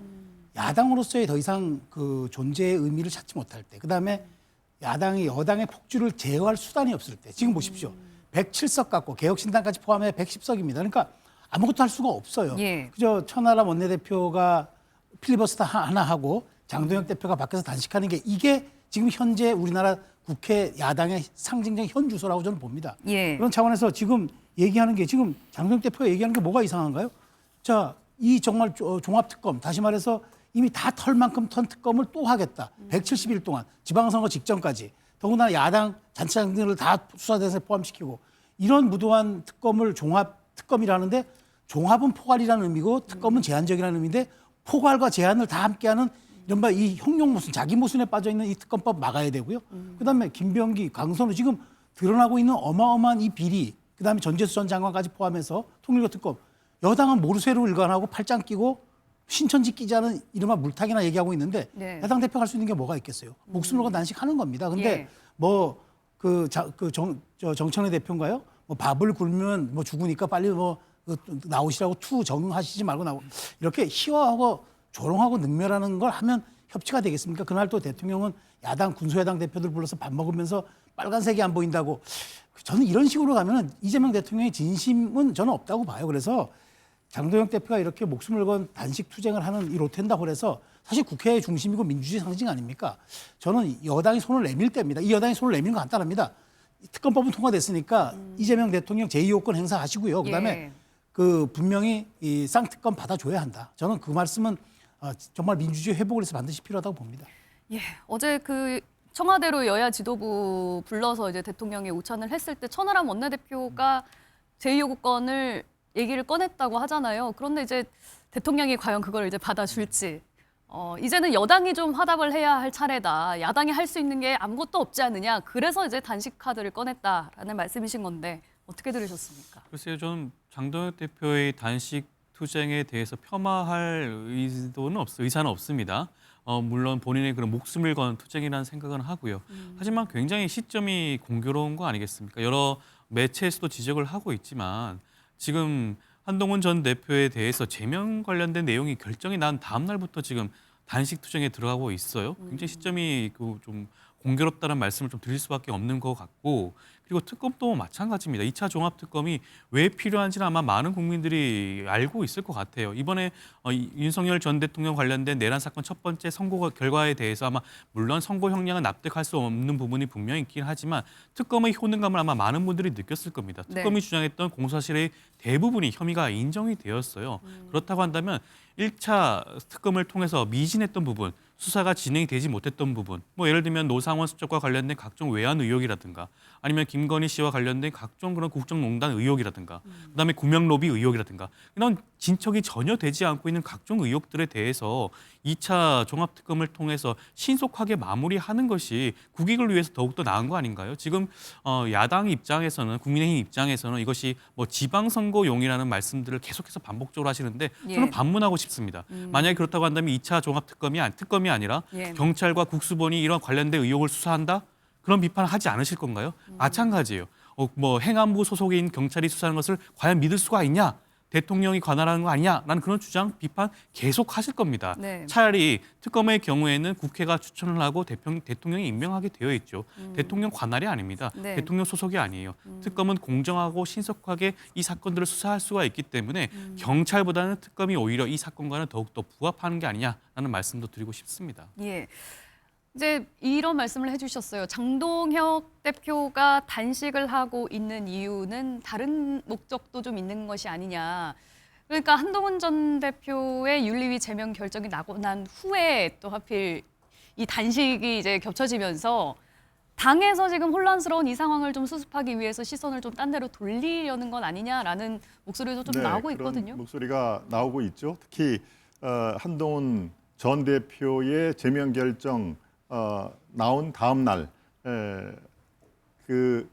야당으로서의 더 이상 그 존재의 의미를 찾지 못할 때, 그다음에 야당이 여당의 폭주를 제어할 수단이 없을 때, 지금 보십시오. 107석 갖고 개혁신당까지 포함해 110석입니다. 그러니까 아무것도 할 수가 없어요. 예. 그저 천하람 원내대표가 필리버스터 하나 하고 장동혁 대표가 밖에서 단식하는 게 이게 지금 현재 우리나라 국회 야당의 상징적인 현주소라고 저는 봅니다. 예. 그런 차원에서 지금 얘기하는 게 지금 장동혁 대표가 얘기하는 게 뭐가 이상한가요? 자, 이 정말 종합특검, 다시 말해서 이미 다 털 만큼 턴 특검을 또 하겠다. 170일 동안 지방선거 직전까지 더군다나 야당 잔치장들을 다 수사대상에 포함시키고 이런 무도한 특검을 종합특검이라는데 종합은 포괄이라는 의미고 특검은 제한적이라는 의미인데 포괄과 제한을 다 함께하는 이른바 이 형용 모순, 자기 모순에 빠져 있는 이 특검법 막아야 되고요. 그다음에 김병기, 강선우 지금 드러나고 있는 어마어마한 이 비리, 그다음에 전재수 전 장관까지 포함해서 통일교 특검. 여당은 모르쇠로 일관하고 팔짱 끼고 신천지 끼지 않은 이른바 물타기나 얘기하고 있는데 네. 야당 대표가 할 수 있는 게 뭐가 있겠어요? 목숨을 건 단식하는 겁니다. 근데 예. 정청래 대표인가요? 뭐 밥을 굶으면 뭐 죽으니까 빨리 나오시라고 투정하시지 말고 나오고 이렇게 희화하고 조롱하고 능멸하는 걸 하면 협치가 되겠습니까? 그날 또 대통령은 야당 군소야당 대표들 불러서 밥 먹으면서 빨간색이 안 보인다고. 저는 이런 식으로 가면 이재명 대통령의 진심은 저는 없다고 봐요. 그래서 장동혁 대표가 이렇게 목숨을 건 단식 투쟁을 하는 이 로텐다고 해서 사실 국회의 중심이고 민주주의 상징 아닙니까? 저는 여당이 손을 내밀 때입니다. 이 여당이 손을 내미는 건 간단합니다. 특검법은 통과됐으니까 이재명 대통령 제2호권 행사하시고요. 그다음에 예. 분명히 이 쌍특검 받아줘야 한다. 저는 그 말씀은 정말 민주주의 회복을 위해서 반드시 필요하다고 봅니다. 예, 어제 청와대로 여야 지도부 불러서 이제 대통령이 오찬을 했을 때 천하람 원내대표가 제2요구권을 얘기를 꺼냈다고 하잖아요. 그런데 이제 대통령이 과연 그걸 이제 받아줄지. 이제는 여당이 좀 화답을 해야 할 차례다. 야당이 할 수 있는 게 아무것도 없지 않느냐. 그래서 이제 단식 카드를 꺼냈다라는 말씀이신 건데 어떻게 들으셨습니까? 글쎄요, 저는 장동혁 대표의 단식 투쟁에 대해서 폄하할 의사는 없습니다. 물론 본인의 그런 목숨을 건 투쟁이라는 생각은 하고요. 하지만 굉장히 시점이 공교로운 거 아니겠습니까? 여러 매체에서도 지적을 하고 있지만 지금 한동훈 전 대표에 대해서 제명 관련된 내용이 결정이 난 다음 날부터 지금 단식 투쟁에 들어가고 있어요. 굉장히 시점이 좀 공교롭다는 말씀을 좀 드릴 수밖에 없는 것 같고 그리고 특검도 마찬가지입니다. 2차 종합특검이 왜 필요한지는 아마 많은 국민들이 알고 있을 것 같아요. 이번에 윤석열 전 대통령 관련된 내란 사건 첫 번째 선고 결과에 대해서 아마 물론 선고 형량은 납득할 수 없는 부분이 분명히 있긴 하지만 특검의 효능감을 아마 많은 분들이 느꼈을 겁니다. 특검이 주장했던 공소사실의 대부분이 혐의가 인정이 되었어요. 그렇다고 한다면 1차 특검을 통해서 미진했던 부분, 수사가 진행이 되지 못했던 부분, 뭐 예를 들면 노상원 수적과 관련된 각종 외환 의혹이라든가 아니면 김건희 씨와 관련된 각종 그런 국정농단 의혹이라든가 그다음에 구명로비 의혹이라든가 이런 진척이 전혀 되지 않고 있는 각종 의혹들에 대해서 2차 종합특검을 통해서 신속하게 마무리하는 것이 국익을 위해서 더욱더 나은 거 아닌가요? 지금 야당 입장에서는 국민의힘 입장에서는 이것이 뭐 지방선거용이라는 말씀들을 계속해서 반복적으로 하시는데 저는 반문하고 싶습니다. 만약에 그렇다고 한다면 2차 특검이 아니라 경찰과 국수본이 이런 관련된 의혹을 수사한다? 그런 비판을 하지 않으실 건가요? 마찬가지예요. 뭐 행안부 소속인 경찰이 수사하는 것을 과연 믿을 수가 있냐? 대통령이 관할하는 거 아니냐? 라는 그런 주장, 비판 계속 하실 겁니다. 차라리 특검의 경우에는 국회가 추천을 하고 대통령이 임명하게 되어 있죠. 대통령 관할이 아닙니다. 대통령 소속이 아니에요. 특검은 공정하고 신속하게 이 사건들을 수사할 수가 있기 때문에 경찰보다는 특검이 오히려 이 사건과는 더욱더 부합하는 게 아니냐라는 말씀도 드리고 싶습니다. 예. 이제 이런 말씀을 해주셨어요. 장동혁 대표가 단식을 하고 있는 이유는 다른 목적도 좀 있는 것이 아니냐. 그러니까 한동훈 전 대표의 윤리위 제명 결정이 나고 난 후에 또 하필 이 단식이 이제 겹쳐지면서 당에서 지금 혼란스러운 이 상황을 좀 수습하기 위해서 시선을 좀 딴 데로 돌리려는 건 아니냐라는 목소리도 좀 나오고 있거든요. 그런 목소리가 나오고 있죠. 특히 한동훈 전 대표의 제명 결정 나온 다음 날 그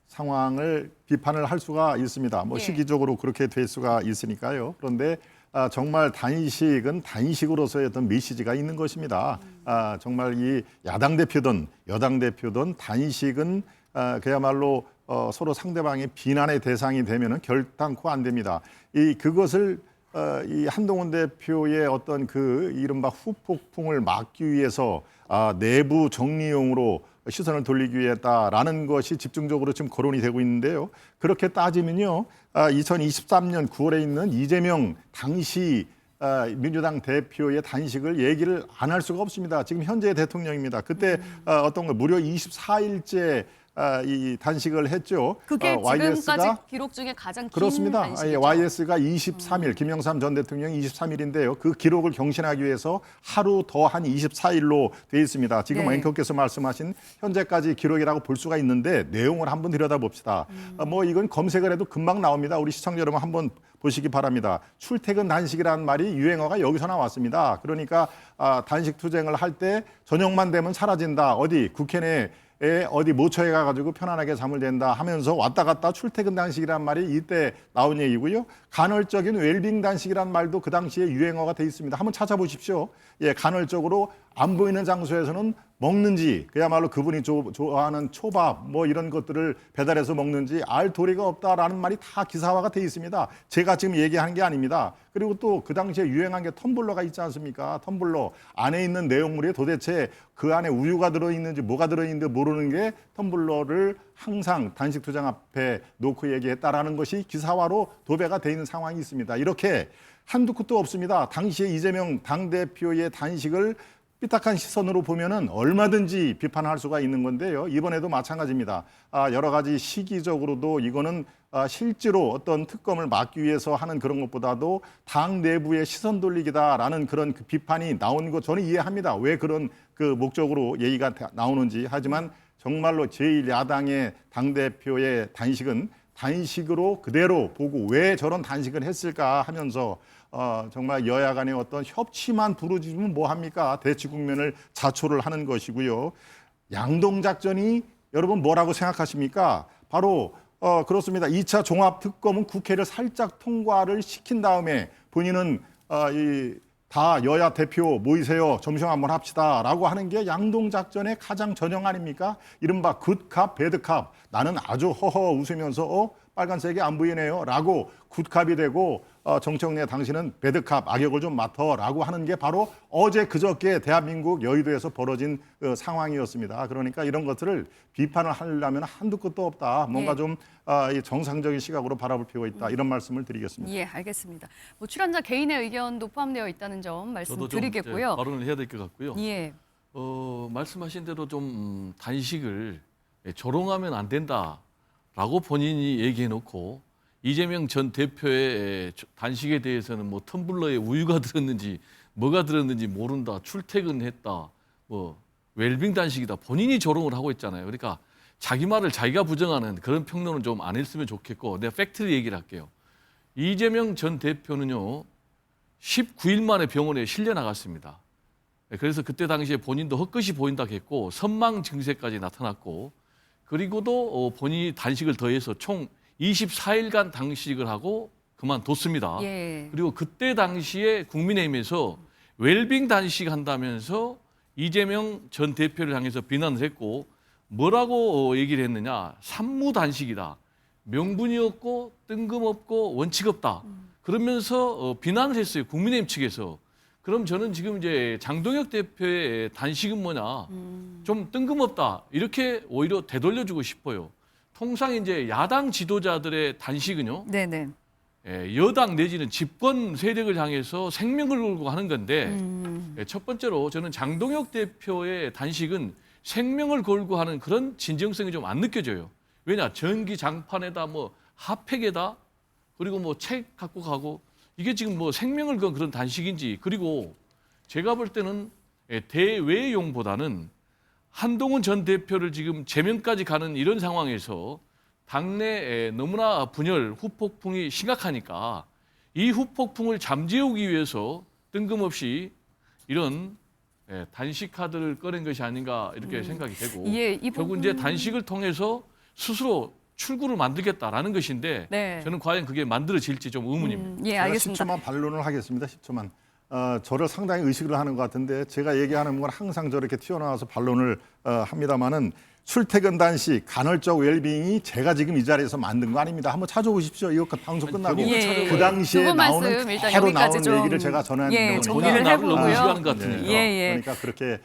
상황을 비판을 할 수가 있습니다. 뭐 시기적으로 그렇게 될 수가 있으니까요. 그런데 정말 단식은 단식으로서의 어떤 메시지가 있는 것입니다. 정말 이 야당 대표든 여당 대표든 단식은 그야말로 서로 상대방의 비난의 대상이 되면은 결단코 안 됩니다. 그것을 이 한동훈 대표의 어떤 그 이른바 후폭풍을 막기 위해서 내부 정리용으로 시선을 돌리기 위해서라는 것이 집중적으로 지금 거론이 되고 있는데요. 그렇게 따지면요, 2023년 9월에 있는 이재명 당시 민주당 대표의 단식을 얘기를 안 할 수가 없습니다. 지금 현재 대통령입니다. 그때 어떤 거 무려 24일째 이 단식을 했죠. 그게 지금까지 기록 중에 가장 긴 그렇습니다. 단식이죠. YS가 23일, 김영삼 전 대통령이 23일인데요. 그 기록을 경신하기 위해서 하루 더 한 24일로 되어 있습니다. 지금 앵커께서 말씀하신 현재까지 기록이라고 볼 수가 있는데 내용을 한번 들여다봅시다. 뭐 이건 검색을 해도 금방 나옵니다. 우리 시청자 여러분 한번 보시기 바랍니다. 출퇴근 단식이라는 말이 유행어가 여기서 나왔습니다. 그러니까 단식 투쟁을 할 때 저녁만 되면 사라진다. 어디 국회 내에 어디 모처에 가가지고 편안하게 잠을 잔다 하면서 왔다 갔다 출퇴근 단식이란 말이 이때 나온 얘기고요. 간헐적인 웰빙 단식이란 말도 그 당시에 유행어가 돼 있습니다. 한번 찾아보십시오. 간헐적으로 안 보이는 장소에서는 먹는지 그야말로 그분이 좋아하는 초밥 뭐 이런 것들을 배달해서 먹는지 알 도리가 없다라는 말이 다 기사화가 돼 있습니다. 제가 지금 얘기하는 게 아닙니다. 그리고 또 그 당시에 유행한 게 텀블러가 있지 않습니까? 텀블러 안에 있는 내용물이 도대체 그 안에 우유가 들어있는지 뭐가 들어있는지 모르는 게 텀블러를 항상 단식 투쟁 앞에 놓고 얘기했다라는 것이 기사화로 도배가 돼 있는 상황이 있습니다. 이렇게 한두 끝도 없습니다. 당시에 이재명 당대표의 단식을 삐딱한 시선으로 보면은 얼마든지 비판할 수가 있는 건데요. 이번에도 마찬가지입니다. 여러 가지 시기적으로도 이거는 실제로 어떤 특검을 막기 위해서 하는 그런 것보다도 당 내부의 시선 돌리기다라는 그런 그 비판이 나온 거 저는 이해합니다. 왜 그런 그 목적으로 얘기가 나오는지. 하지만 정말로 제1야당의 당대표의 단식은 단식으로 그대로 보고 왜 저런 단식을 했을까 하면서 정말 여야 간의 어떤 협치만 부르짖으면 뭐합니까? 대치 국면을 자초를 하는 것이고요. 양동작전이 여러분 뭐라고 생각하십니까? 바로 그렇습니다. 2차 종합특검은 국회를 살짝 통과를 시킨 다음에 본인은 다 여야 대표 모이세요. 점심 한번 합시다. 라고 하는 게 양동작전의 가장 전형 아닙니까? 이른바 굿캅, 배드캅. 나는 아주 허허 웃으면서 빨간색이 안 보이네요 라고 굿캅이 되고 정청래 당신은 배드캅 악역을 좀 맡아라고 하는 게 바로 어제 그저께 대한민국 여의도에서 벌어진 상황이었습니다. 그러니까 이런 것들을 비판을 하려면 한두 끝도 없다. 뭔가 좀 이 정상적인 시각으로 바라볼 필요가 있다. 이런 말씀을 드리겠습니다. 예, 알겠습니다. 뭐 출연자 개인의 의견도 포함되어 있다는 점 저도 말씀드리겠고요. 좀 발언을 해야 될 것 같고요. 예. 말씀하신 대로 좀 단식을 조롱하면 안 된다라고 본인이 얘기해놓고 이재명 전 대표의 단식에 대해서는 뭐 텀블러에 우유가 들었는지 뭐가 들었는지 모른다, 출퇴근했다, 뭐 웰빙 단식이다 본인이 조롱을 하고 있잖아요. 그러니까 자기 말을 자기가 부정하는 그런 평론은 좀 안 했으면 좋겠고 내가 팩트를 얘기를 할게요. 이재명 전 대표는요 19일 만에 병원에 실려 나갔습니다. 그래서 그때 당시에 본인도 헛것이 보인다고 했고 선망 증세까지 나타났고 그리고도 본인이 단식을 더해서 총 24일간 단식을 하고 그만뒀습니다. 예. 그리고 그때 당시에 국민의힘에서 웰빙 단식 한다면서 이재명 전 대표를 향해서 비난을 했고 뭐라고 얘기를 했느냐. 산무 단식이다. 명분이 없고 뜬금없고 원칙 없다. 그러면서 비난을 했어요. 국민의힘 측에서. 그럼 저는 지금 이제 장동혁 대표의 단식은 뭐냐. 좀 뜬금없다. 이렇게 오히려 되돌려주고 싶어요. 통상 이제 야당 지도자들의 단식은요. 네네. 여당 내지는 집권 세력을 향해서 생명을 걸고 하는 건데 첫 번째로 저는 장동혁 대표의 단식은 생명을 걸고 하는 그런 진정성이 좀 안 느껴져요. 왜냐 전기 장판에다 뭐 핫팩에다 그리고 뭐 책 갖고 가고 이게 지금 뭐 생명을 건 그런 단식인지 그리고 제가 볼 때는 대외용보다는 한동훈 전 대표를 지금 제명까지 가는 이런 상황에서 당내에 너무나 분열, 후폭풍이 심각하니까 이 후폭풍을 잠재우기 위해서 뜬금없이 이런 단식 카드를 꺼낸 것이 아닌가 이렇게 생각이 되고 예, 이 결국 이제 단식을 통해서 스스로 출구를 만들겠다라는 것인데 네. 저는 과연 그게 만들어질지 좀 의문입니다. 예, 제가 알겠습니다. 10초만 반론을 하겠습니다. 10초만. 저를 상당히 의식을 하는 것 같은데 제가 얘기하는 건 항상 저렇게 튀어나와서 반론을 합니다마는 출퇴근 단식, 간헐적 웰빙이 제가 지금 이 자리에서 만든 거 아닙니다. 한번 찾아보십시오. 이거 방송 끝나고 예, 그 당시에 두분 말씀 나오는 일단 그대로 여기까지 나오는 좀, 얘기를 제가 전하는 예, 거니까. 정리를 나를 너무 해보고요. 의식하는 것 같으니까. 예, 예. 그러니까 그렇게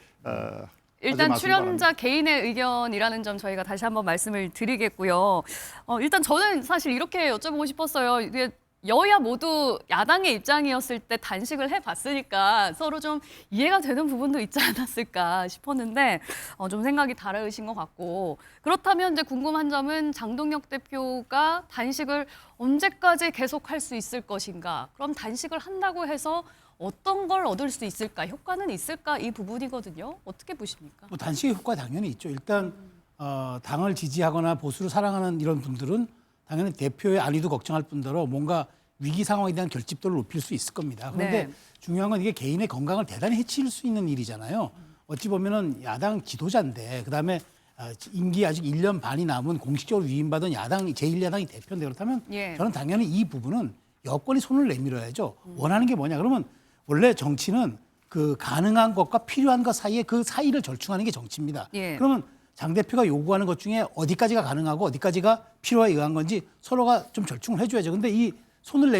일단 하지 마시기 출연자 개인의 의견이라는 점 저희가 다시 한번 말씀을 드리겠고요. 일단 저는 사실 이렇게 여쭤보고 싶었어요. 이게 여야 모두 야당의 입장이었을 때 단식을 해봤으니까 서로 좀 이해가 되는 부분도 있지 않았을까 싶었는데 좀 생각이 다르신 것 같고 그렇다면 이제 궁금한 점은 장동혁 대표가 단식을 언제까지 계속할 수 있을 것인가? 그럼 단식을 한다고 해서 어떤 걸 얻을 수 있을까? 효과는 있을까? 이 부분이거든요. 어떻게 보십니까? 뭐 단식의 효과 당연히 있죠. 일단 당을 지지하거나 보수를 사랑하는 이런 분들은 당연히 대표의 안위도 걱정할 뿐더러 뭔가 위기 상황에 대한 결집도를 높일 수 있을 겁니다. 그런데 네. 중요한 건 이게 개인의 건강을 대단히 해칠 수 있는 일이잖아요. 어찌 보면은 야당 지도자인데 그다음에 임기 아직 1년 반이 남은 공식적으로 위임받은 야당 제1야당이 대표인데 그렇다면 예. 저는 당연히 이 부분은 여권이 손을 내밀어야죠. 원하는 게 뭐냐 그러면 원래 정치는 그 가능한 것과 필요한 것 사이에 그 사이를 절충하는 게 정치입니다. 예. 그러면 장 대표가 요구하는 것 중에 어디까지가 가능하고 어디까지가 필요에 의한 건지 서로가 좀 절충을 해줘야죠. 근데 이 손을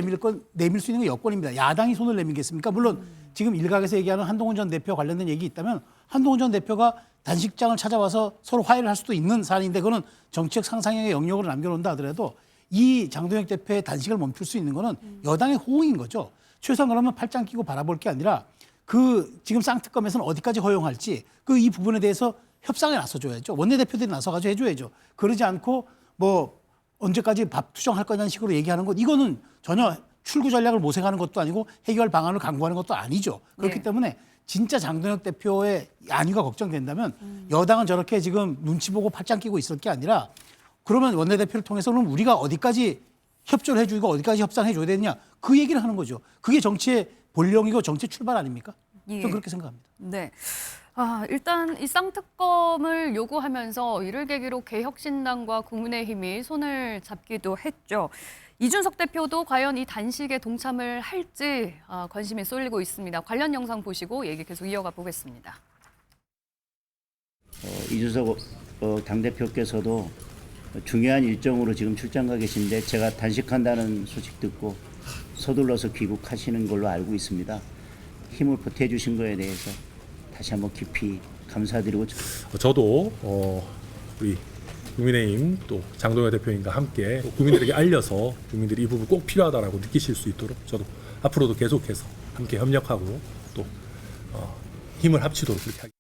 내밀 수 있는 건 여권입니다. 야당이 손을 내밀겠습니까? 물론 지금 일각에서 얘기하는 한동훈 전 대표 관련된 얘기 있다면 한동훈 전 대표가 단식장을 찾아와서 서로 화해를 할 수도 있는 사안인데 그거는 정치적 상상력의 영역으로 남겨놓는다 하더라도 이 장동혁 대표의 단식을 멈출 수 있는 거는 여당의 호응인 거죠. 최소한 그러면 팔짱 끼고 바라볼 게 아니라 그 지금 쌍특검에서는 어디까지 허용할지 그 이 부분에 대해서 협상에 나서줘야죠. 원내대표들이 나서가지고 해줘야죠. 그러지 않고 뭐 언제까지 밥 투정할 거냐는 식으로 얘기하는 것 이거는 전혀 출구 전략을 모색하는 것도 아니고 해결 방안을 강구하는 것도 아니죠. 그렇기 네. 때문에 진짜 장동혁 대표의 안위가 걱정된다면 여당은 저렇게 지금 눈치 보고 팔짱 끼고 있을 게 아니라 그러면 원내대표를 통해서는 우리가 어디까지 협조를 해주고 어디까지 협상해줘야 되느냐 그 얘기를 하는 거죠. 그게 정치의 본령이고 정치의 출발 아닙니까? 예. 저는 그렇게 생각합니다. 네. 일단 이 쌍특검을 요구하면서 이를 계기로 개혁신당과 국민의힘이 손을 잡기도 했죠. 이준석 대표도 과연 이 단식에 동참을 할지 관심이 쏠리고 있습니다. 관련 영상 보시고 얘기 계속 이어가 보겠습니다. 이준석 당대표께서도 중요한 일정으로 지금 출장 가 계신데 제가 단식한다는 소식 듣고 서둘러서 귀국하시는 걸로 알고 있습니다. 힘을 보태주신 거에 대해서 다시 한번 깊이 감사드리고 저도 우리 국민의힘 또 장동혁 대표님과 함께 국민들에게 알려서 국민들이 이 부분 꼭 필요하다라고 느끼실 수 있도록 저도 앞으로도 계속해서 함께 협력하고 또 힘을 합치도록 그렇게 하겠습니다.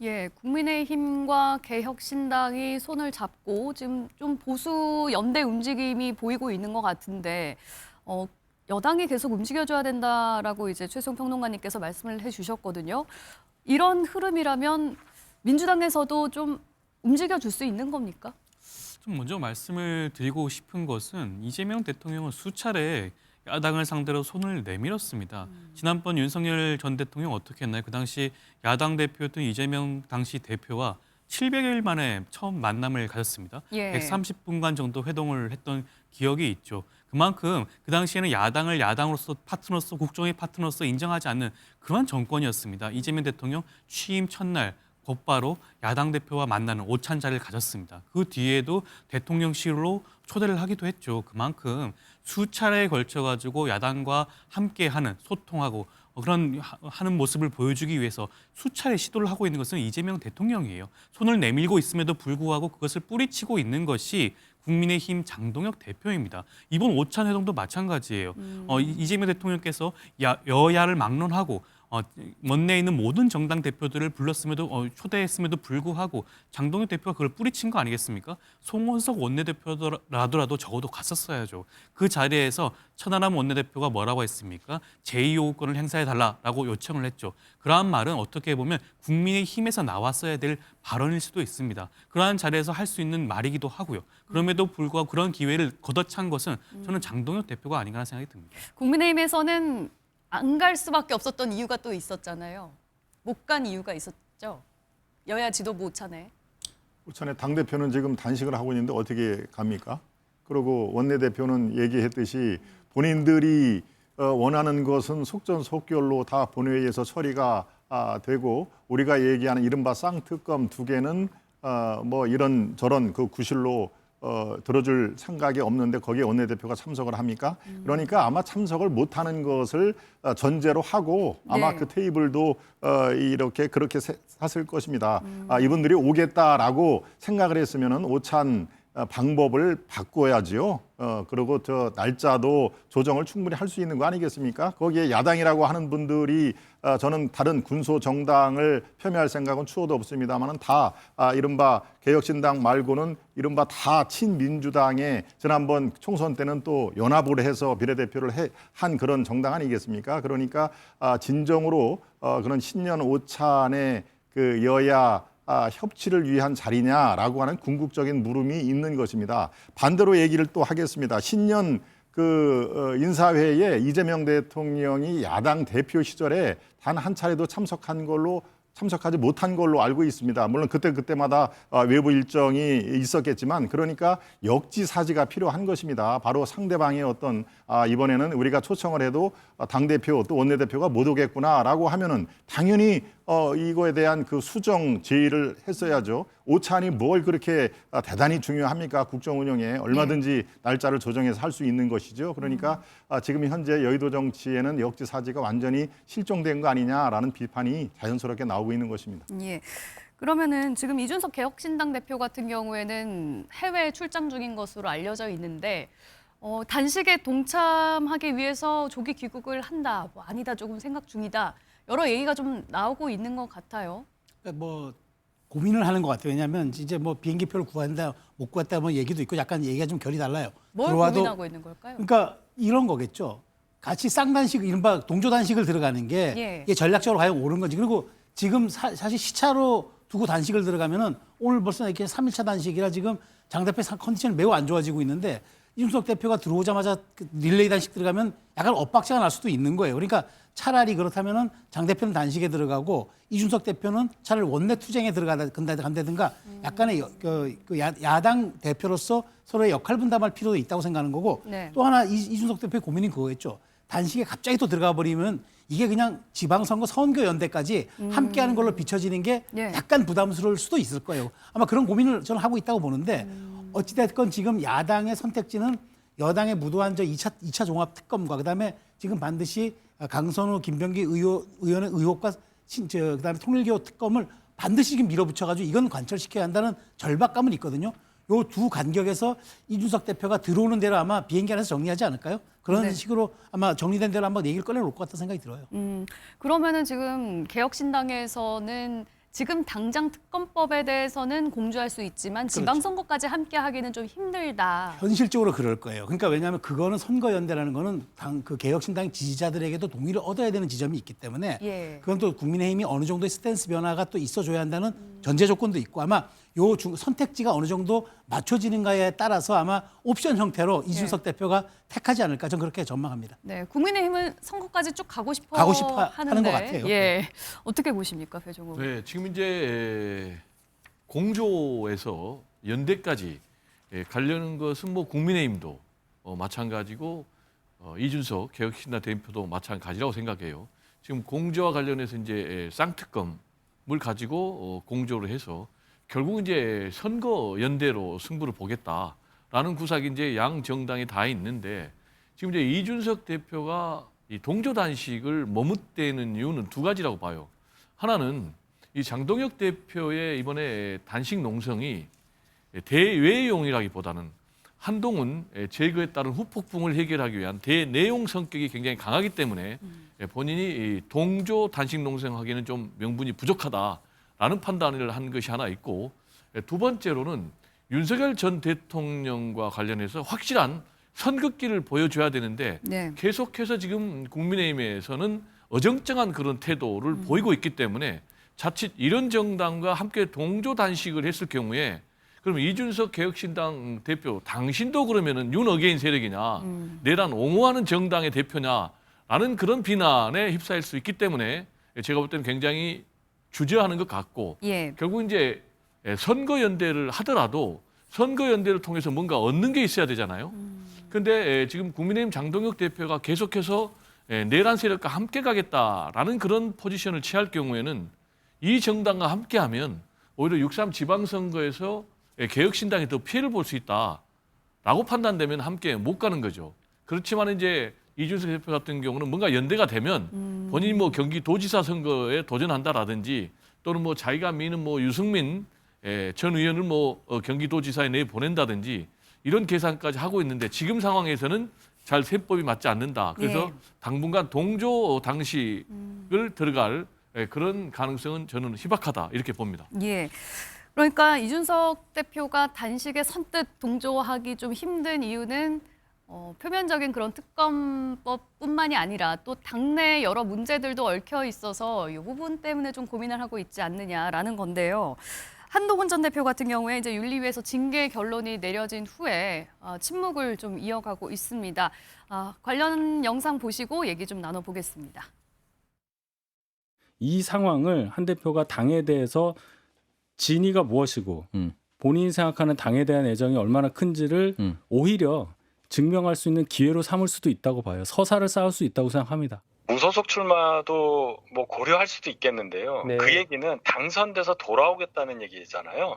예, 국민의힘과 개혁신당이 손을 잡고 지금 좀 보수 연대 움직임이 보이고 있는 것 같은데 여당이 계속 움직여줘야 된다라고 이제 최수영 평론가님께서 말씀을 해주셨거든요. 이런 흐름이라면 민주당에서도 좀 움직여줄 수 있는 겁니까? 좀 먼저 말씀을 드리고 싶은 것은 이재명 대통령은 수차례 야당을 상대로 손을 내밀었습니다. 지난번 윤석열 전 대통령 어떻게 했나요? 그 당시 야당 대표였던 이재명 당시 대표와 700일 만에 처음 만남을 가졌습니다. 예. 130분간 정도 회동을 했던 기억이 있죠. 그만큼 그 당시에는 야당을 야당으로서 파트너로서 국정의 파트너로서 인정하지 않는 그런 정권이었습니다. 이재명 대통령 취임 첫날 곧바로 야당 대표와 만나는 오찬자리를 가졌습니다. 그 뒤에도 대통령실로 초대를 하기도 했죠. 그만큼 수차례에 걸쳐가지고 야당과 함께하는 소통하고 그런 하는 모습을 보여주기 위해서 수차례 시도를 하고 있는 것은 이재명 대통령이에요. 손을 내밀고 있음에도 불구하고 그것을 뿌리치고 있는 것이 국민의힘 장동혁 대표입니다. 이번 오찬 회동도 마찬가지예요. 이재명 대통령께서 여야를 막론하고 원내에 있는 모든 정당 대표들을 불렀음에도 초대했음에도 불구하고 장동혁 대표가 그걸 뿌리친 거 아니겠습니까? 송원석 원내대표라도 적어도 갔었어야죠. 그 자리에서 천하람 원내대표가 뭐라고 했습니까? 제2요구권을 행사해달라고 요청을 했죠. 그러한 말은 어떻게 보면 국민의힘에서 나왔어야 될 발언일 수도 있습니다. 그러한 자리에서 할 수 있는 말이기도 하고요. 그럼에도 불구하고 그런 기회를 걷어찬 것은 저는 장동혁 대표가 아닌가 하는 생각이 듭니다. 국민의힘에서는 안 갈 수밖에 없었던 이유가 또 있었잖아요. 못 간 이유가 있었죠. 여야 지도부 오찬에. 오찬에 당대표는 지금 단식을 하고 있는데 어떻게 갑니까? 그리고 원내대표는 얘기했듯이 본인들이 원하는 것은 속전속결로 다 본회의에서 처리가 되고 우리가 얘기하는 이른바 쌍특검 2개는 뭐 이런 저런 그 구실로 들어줄 생각이 없는데 거기에 원내대표가 참석을 합니까? 그러니까 아마 참석을 못하는 것을 전제로 하고 아마 네. 그 테이블도 그렇게 샀을 것입니다. 이분들이 오겠다라고 생각을 했으면은 오찬 방법을 바꿔야지요. 그리고 저 날짜도 조정을 충분히 할 수 있는 거 아니겠습니까? 거기에 야당이라고 하는 분들이 저는 다른 군소 정당을 폄훼할 생각은 추호도 없습니다만은 다 이른바 개혁신당 말고는 이른바 다 친민주당의 지난번 총선 때는 또 연합을 해서 비례대표를 한 그런 정당 아니겠습니까? 그러니까 진정으로 그런 신년 오찬의 그 여야 협치를 위한 자리냐라고 하는 궁극적인 물음이 있는 것입니다. 반대로 얘기를 또 하겠습니다. 신년 인사회에 이재명 대통령이 야당 대표 시절에 단 한 차례도 참석하지 못한 걸로 알고 있습니다. 물론 그때마다 외부 일정이 있었겠지만 그러니까 역지사지가 필요한 것입니다. 바로 상대방의 어떤 이번에는 우리가 초청을 해도 당대표 또 원내대표가 못 오겠구나라고 하면은 당연히 이거에 대한 그 수정 제의를 했어야죠. 오찬이 뭘 그렇게 대단히 중요합니까? 국정 운영에 얼마든지 날짜를 조정해서 할 수 있는 것이죠. 그러니까 지금 현재 여의도 정치에는 역지사지가 완전히 실종된 거 아니냐라는 비판이 자연스럽게 나오고 있는 것입니다. 예. 그러면은 지금 이준석 개혁신당 대표 같은 경우에는 해외 출장 중인 것으로 알려져 있는데 단식에 동참하기 위해서 조기 귀국을 한다, 뭐 아니다, 조금 생각 중이다. 여러 얘기가 좀 나오고 있는 것 같아요. 뭐 고민을 하는 것 같아요. 왜냐하면 이제 뭐 비행기표를 구한다, 못 구했다 뭐 얘기도 있고 약간 얘기가 좀 결이 달라요. 뭘 고민하고 있는 걸까요? 그러니까 이런 거겠죠. 같이 쌍단식, 이른바 동조단식을 들어가는 게 예. 이게 전략적으로 과연 옳은 건지. 그리고 지금 사실 시차로 두고 단식을 들어가면은 오늘 벌써 이렇게 3일차 단식이라 지금 장 대표의 컨디션이 매우 안 좋아지고 있는데 이준석 대표가 들어오자마자 릴레이 단식 들어가면 약간 엇박자가 날 수도 있는 거예요. 그러니까 차라리 그렇다면은 장 대표는 단식에 들어가고 이준석 대표는 차라리 원내 투쟁에 간다든가 약간의 야당 대표로서 서로의 역할 분담할 필요도 있다고 생각하는 거고 네. 또 하나 이준석 대표의 고민이 그거였죠. 단식에 갑자기 또 들어가 버리면 이게 그냥 지방선거 선거연대까지 함께하는 걸로 비춰지는 게 예. 약간 부담스러울 수도 있을 거예요. 아마 그런 고민을 저는 하고 있다고 보는데 어찌됐건 지금 야당의 선택지는 여당의 무도한 저 2차 종합특검과 그다음에 지금 반드시 강선우, 김병기 의원의 의혹과 그다음에 통일개혁 특검을 반드시 지금 밀어붙여가지고 이건 관철시켜야 한다는 절박감은 있거든요. 요 두 간격에서 이준석 대표가 들어오는 대로 아마 비행기 안에서 정리하지 않을까요? 그런 네. 식으로 아마 정리된 대로 한번 얘기를 꺼내놓을 것 같다는 생각이 들어요. 그러면은 지금 개혁신당에서는 지금 당장 특검법에 대해서는 공조할 수 있지만 지방선거까지 함께 하기는 좀 힘들다. 현실적으로 그럴 거예요. 그러니까 왜냐하면 그거는 선거연대라는 거는 그 개혁신당 지지자들에게도 동의를 얻어야 되는 지점이 있기 때문에 예. 그건 또 국민의힘이 어느 정도의 스탠스 변화가 또 있어줘야 한다는 전제 조건도 있고 아마 선택지가 어느 정도 맞춰지는가에 따라서 아마 옵션 형태로 이준석 대표가 택하지 않을까 저는 그렇게 전망합니다. 네, 국민의힘은 선거까지 쭉 가고 싶어 하는 것 같아요. 예, 어떻게 보십니까, 배종호? 네, 지금 이제 공조에서 연대까지 가려는 것은 뭐 국민의힘도 마찬가지고 이준석 개혁신당 대표도 마찬가지라고 생각해요. 지금 공조와 관련해서 이제 쌍특검을 가지고 공조를 해서 결국 이제 선거 연대로 승부를 보겠다라는 구석이 이제 양 정당이 다 있는데 지금 이제 이준석 대표가 이 동조 단식을 머뭇대는 이유는 두 가지라고 봐요. 하나는 이 장동혁 대표의 이번에 단식 농성이 대외용이라기보다는 한동훈 제거에 따른 후폭풍을 해결하기 위한 대내용 성격이 굉장히 강하기 때문에 본인이 이 동조 단식 농성하기는 좀 명분이 부족하다라는 판단을 한 것이 하나 있고 두 번째로는 윤석열 전 대통령과 관련해서 확실한 선긋기를 보여줘야 되는데 네. 계속해서 지금 국민의힘에서는 어정쩡한 그런 태도를 보이고 있기 때문에 자칫 이런 정당과 함께 동조 단식을 했을 경우에 그럼 이준석 개혁신당 대표 당신도 그러면은 윤어게인 세력이냐 내란 옹호하는 정당의 대표냐라는 그런 비난에 휩싸일 수 있기 때문에 제가 볼 때는 굉장히 주저하는 것 같고 예. 결국 이제 선거연대를 하더라도 선거연대를 통해서 뭔가 얻는 게 있어야 되잖아요. 그런데 지금 국민의힘 장동혁 대표가 계속해서 내란 세력과 함께 가겠다라는 그런 포지션을 취할 경우에는 이 정당과 함께하면 오히려 6.3 지방선거에서 개혁신당이 더 피해를 볼 수 있다라고 판단되면 함께 못 가는 거죠. 그렇지만 이제 이준석 대표 같은 경우는 뭔가 연대가 되면 본인이 뭐 경기도지사 선거에 도전한다라든지 또는 뭐 자기가 미는 뭐 유승민 전 의원을 뭐 경기도지사에 내 보낸다든지 이런 계산까지 하고 있는데 지금 상황에서는 잘 셈법이 맞지 않는다. 그래서 예. 당분간 동조 당식을 들어갈 그런 가능성은 저는 희박하다 이렇게 봅니다. 예. 그러니까 이준석 대표가 단식에 선뜻 동조하기 좀 힘든 이유는 표면적인 그런 특검법뿐만이 아니라 또 당내 여러 문제들도 얽혀 있어서 이 부분 때문에 좀 고민을 하고 있지 않느냐라는 건데요. 한동훈 전 대표 같은 경우에 이제 윤리위에서 징계 결론이 내려진 후에 침묵을 좀 이어가고 있습니다. 관련 영상 보시고 얘기 좀 나눠보겠습니다. 이 상황을 한 대표가 당에 대해서 진위가 무엇이고 본인이 생각하는 당에 대한 애정이 얼마나 큰지를 오히려 증명할 수 있는 기회로 삼을 수도 있다고 봐요. 서사를 쌓을 수 있다고 생각합니다. 무소속 출마도 뭐 고려할 수도 있겠는데요. 네. 그 얘기는 당선돼서 돌아오겠다는 얘기잖아요.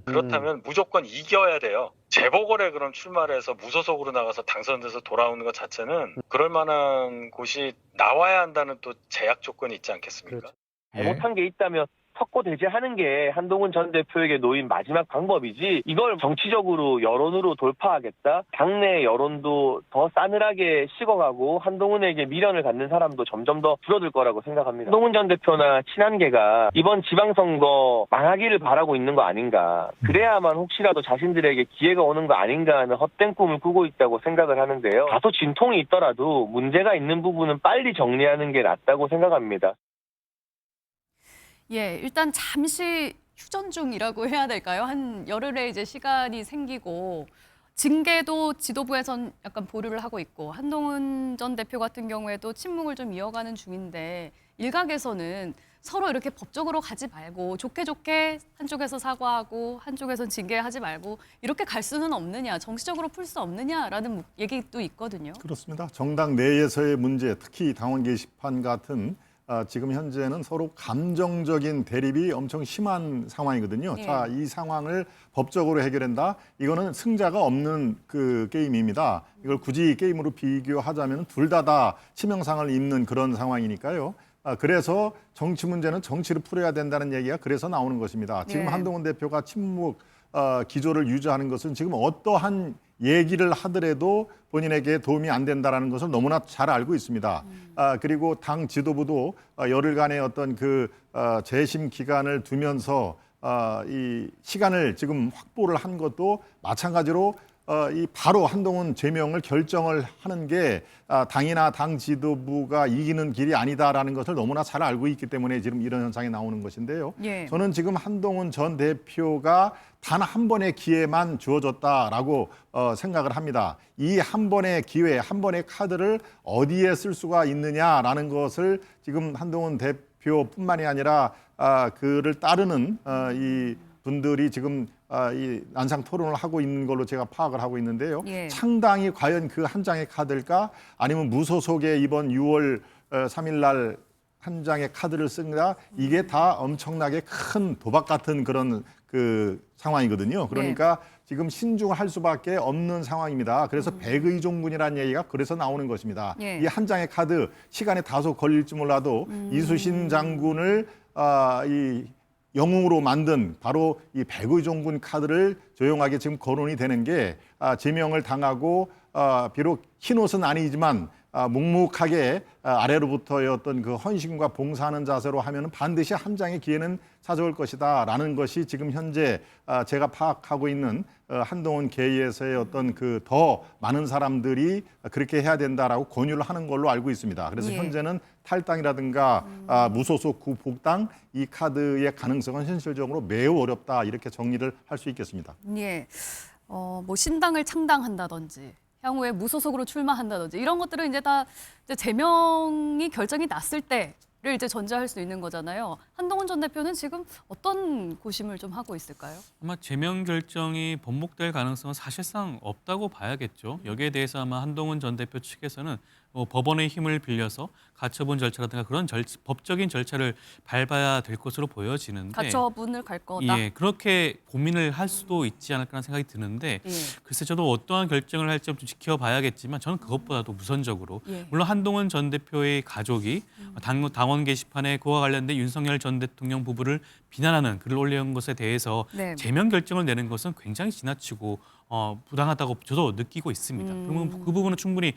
그렇다면 무조건 이겨야 돼요. 재보궐에 그럼 출마를 해서 무소속으로 나가서 당선돼서 돌아오는 것 자체는 그럴 만한 곳이 나와야 한다는 또 제약 조건이 있지 않겠습니까? 잘못한 게 있다면 석고대죄하는 게 한동훈 전 대표에게 놓인 마지막 방법이지 이걸 정치적으로 여론으로 돌파하겠다. 당내 여론도 더 싸늘하게 식어가고 한동훈에게 미련을 갖는 사람도 점점 더 줄어들 거라고 생각합니다. 한동훈 전 대표나 친한계가 이번 지방선거 망하기를 바라고 있는 거 아닌가. 그래야만 혹시라도 자신들에게 기회가 오는 거 아닌가 하는 헛된 꿈을 꾸고 있다고 생각을 하는데요. 다소 진통이 있더라도 문제가 있는 부분은 빨리 정리하는 게 낫다고 생각합니다. 예, 일단 잠시 휴전 중이라고 해야 될까요? 한 열흘의 이제 시간이 생기고 징계도 지도부에선 약간 보류를 하고 있고 한동훈 전 대표 같은 경우에도 침묵을 좀 이어가는 중인데 일각에서는 서로 이렇게 법적으로 가지 말고 좋게 좋게 한쪽에서 사과하고 한쪽에선 징계하지 말고 이렇게 갈 수는 없느냐, 정치적으로 풀 수 없느냐라는 얘기도 있거든요. 그렇습니다. 정당 내에서의 문제, 특히 당원 게시판 같은 지금 현재는 서로 감정적인 대립이 엄청 심한 상황이거든요. 예. 자, 이 상황을 법적으로 해결한다. 이거는 승자가 없는 그 게임입니다. 이걸 굳이 게임으로 비교하자면 둘 다 치명상을 입는 그런 상황이니까요. 그래서 정치 문제는 정치를 풀어야 된다는 얘기가 그래서 나오는 것입니다. 지금 네. 한동훈 대표가 침묵 기조를 유지하는 것은 지금 어떠한 얘기를 하더라도 본인에게 도움이 안 된다는 것을 너무나 잘 알고 있습니다. 그리고 당 지도부도 열흘간의 어떤 그 재심 기간을 두면서 이 시간을 지금 확보를 한 것도 마찬가지로 이 바로 한동훈 제명을 결정을 하는 게 당이나 당 지도부가 이기는 길이 아니다라는 것을 너무나 잘 알고 있기 때문에 지금 이런 현상이 나오는 것인데요. 예. 저는 지금 한동훈 전 대표가 단 한 번의 기회만 주어졌다라고 생각을 합니다. 이 한 번의 기회, 한 번의 카드를 어디에 쓸 수가 있느냐라는 것을 지금 한동훈 대표뿐만이 아니라 그를 따르는 이 분들이 지금 이 난상 토론을 하고 있는 걸로 제가 파악을 하고 있는데요. 예. 창당이 과연 그 한 장의 카드일까? 아니면 무소속의 이번 6월 3일 날 한 장의 카드를 쓴다? 이게 다 엄청나게 큰 도박 같은 그런 그 상황이거든요. 그러니까 지금 신중을 할 수밖에 없는 상황입니다. 그래서 백의종군이라는 얘기가 그래서 나오는 것입니다. 예. 이 한 장의 카드 시간이 다소 걸릴지 몰라도 이수신 장군을 이 영웅으로 만든 바로 이 백의종군 카드를 조용하게 지금 거론이 되는 게 제명을 당하고 비록 흰옷은 아니지만 묵묵하게 아래로부터의 어떤 그 헌신과 봉사하는 자세로 하면은 반드시 한 장의 기회는 찾아올 것이다라는 것이 지금 현재 제가 파악하고 있는 한동훈 계에서의 어떤 그 더 많은 사람들이 그렇게 해야 된다라고 권유를 하는 걸로 알고 있습니다. 그래서 예. 현재는 탈당이라든가 무소속 구복당 이 카드의 가능성은 현실적으로 매우 어렵다 이렇게 정리를 할 수 있겠습니다. 예. 뭐 신당을 창당한다든지 향후에 무소속으로 출마한다든지 이런 것들은 이제 다 이제 제명이 결정이 났을 때를 이제 전제할 수 있는 거잖아요. 한동훈 전 대표는 지금 어떤 고심을 좀 하고 있을까요? 아마 제명 결정이 번복될 가능성은 사실상 없다고 봐야겠죠. 여기에 대해서 아마 한동훈 전 대표 측에서는 법원의 힘을 빌려서 가처분 절차라든가 그런 법적인 절차를 밟아야 될 것으로 보여지는데 가처분을 갈 거다. 예, 그렇게 고민을 할 수도 있지 않을까라는 생각이 드는데 예. 글쎄 저도 어떠한 결정을 할지 좀 지켜봐야겠지만 저는 그것보다도 우선적으로 예. 물론 한동훈 전 대표의 가족이 당원 게시판에 그와 관련된 윤석열 전 대통령 부부를 비난하는 글을 올린 것에 대해서 네. 제명 결정을 내는 것은 굉장히 지나치고 부당하다고 저도 느끼고 있습니다. 그러면 그 부분은 충분히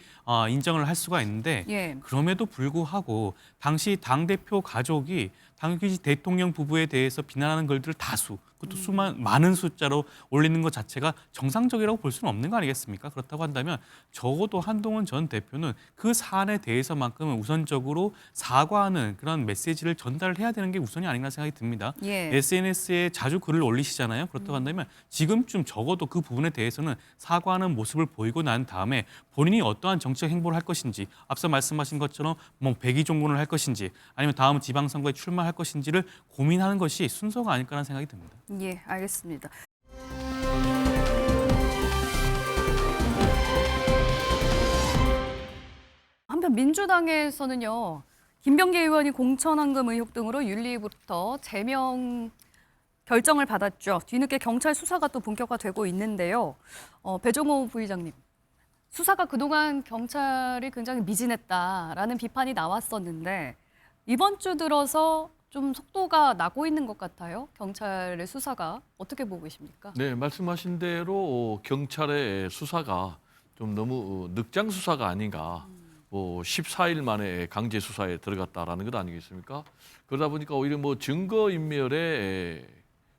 인정을 할 수가 있는데 예. 그럼에도 불구하고 당시 당대표 가족이 당시 대통령 부부에 대해서 비난하는 글들을 다수, 그것도 많은 숫자로 올리는 것 자체가 정상적이라고 볼 수는 없는 거 아니겠습니까? 그렇다고 한다면 적어도 한동훈 전 대표는 그 사안에 대해서만큼은 우선적으로 사과하는 그런 메시지를 전달을 해야 되는 게 우선이 아닌가 생각이 듭니다. 예. SNS에 자주 글을 올리시잖아요. 그렇다고 한다면 지금쯤 적어도 그 부분에 대해서는 사과하는 모습을 보이고 난 다음에 본인이 어떠한 정치적 행보를 할 것인지 앞서 말씀하신 것처럼 뭐 백의종군을 할 것인지 아니면 다음 지방선거에 출마할 것인지를 고민하는 것이 순서가 아닐까라는 생각이 듭니다. 예, 알겠습니다. 한편 민주당에서는요. 김병기 의원이 공천환금 의혹 등으로 윤리부터 제명 결정을 받았죠. 뒤늦게 경찰 수사가 또 본격화되고 있는데요. 배종호 부의장님, 수사가 그동안 경찰이 굉장히 미진했다라는 비판이 나왔었는데 이번 주 들어서 좀 속도가 나고 있는 것 같아요. 경찰의 수사가 어떻게 보고 계십니까? 네, 말씀하신 대로 경찰의 수사가 좀 너무 늑장 수사가 아닌가. 14일 만에 강제 수사에 들어갔다라는 것 아니겠습니까? 그러다 보니까 오히려 증거 인멸에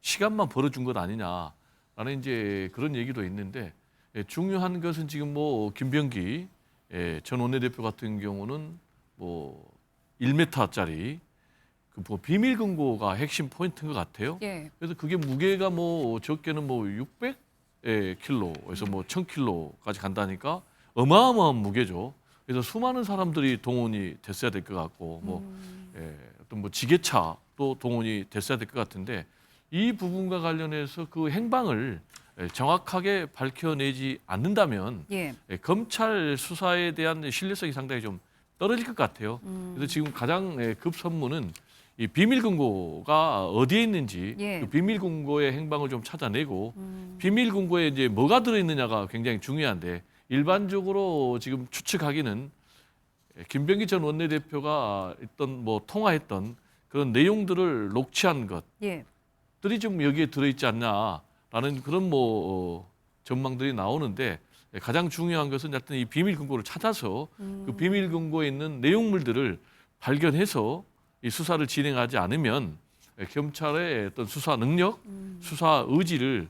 시간만 벌어준 것 아니냐라는 이제 그런 얘기도 있는데 중요한 것은 지금 김병기 전 원내대표 같은 경우는 1m짜리 비밀 금고가 핵심 포인트인 것 같아요. 예. 그래서 그게 무게가 적게는 600 킬로에서 뭐 1000킬로까지 간다니까 어마어마한 무게죠. 그래서 수많은 사람들이 동원이 됐어야 될 것 같고 어떤 뭐 지게차도 동원이 됐어야 될 것 같은데 이 부분과 관련해서 그 행방을 정확하게 밝혀내지 않는다면 검찰 수사에 대한 신뢰성이 상당히 좀 떨어질 것 같아요. 그래서 지금 가장 급선무는 이 비밀 금고가 어디에 있는지 그 비밀 금고의 행방을 좀 찾아내고 비밀 금고에 이제 뭐가 들어있느냐가 굉장히 중요한데 일반적으로 지금 추측하기는 김병기 전 원내대표가 있던 뭐 통화했던 그런 내용들을 녹취한 것들이 좀 여기에 들어있지 않냐라는 그런 전망들이 나오는데 가장 중요한 것은 하여튼 이 비밀 금고를 찾아서 그 비밀 금고에 있는 내용물들을 발견해서 이 수사를 진행하지 않으면 검찰의 어떤 수사 능력, 수사 의지를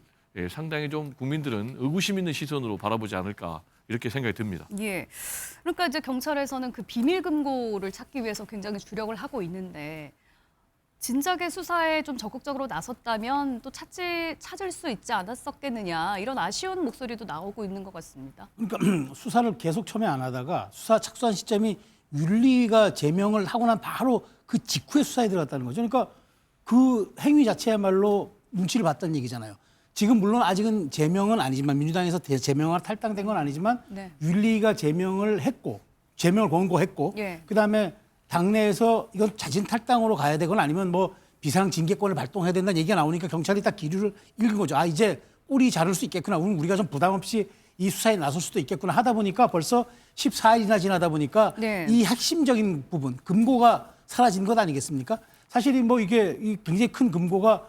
상당히 좀 국민들은 의구심 있는 시선으로 바라보지 않을까 이렇게 생각이 듭니다. 예. 그러니까 이제 경찰에서는 그 비밀 금고를 찾기 위해서 굉장히 주력을 하고 있는데 진작에 수사에 좀 적극적으로 나섰다면 또 찾을 수 있지 않았었겠느냐 이런 아쉬운 목소리도 나오고 있는 것 같습니다. 그러니까 수사를 계속 처음에 안 하다가 수사 착수한 시점이 윤리위가 제명을 하고 난 바로 그 직후에 수사에 들어갔다는 거죠. 그러니까 그 행위 자체야말로 눈치를 봤다는 얘기잖아요. 지금 물론 아직은 제명은 아니지만 민주당에서 제명을 탈당된 건 아니지만 윤리위가 제명을 했고 제명을 권고했고 그다음에 당내에서 이건 자진 탈당으로 가야 되거나 아니면 뭐 비상징계권을 발동해야 된다는 얘기가 나오니까 경찰이 딱 기류를 읽은 거죠. 아 이제 꼬리 자를 수 있겠구나. 우리가 좀 부담 없이 이 수사에 나설 수도 있겠구나 하다 보니까 벌써 14일이나 지나다 보니까 이 핵심적인 부분 금고가 사라진 것 아니겠습니까? 사실 뭐 이게 굉장히 큰 금고가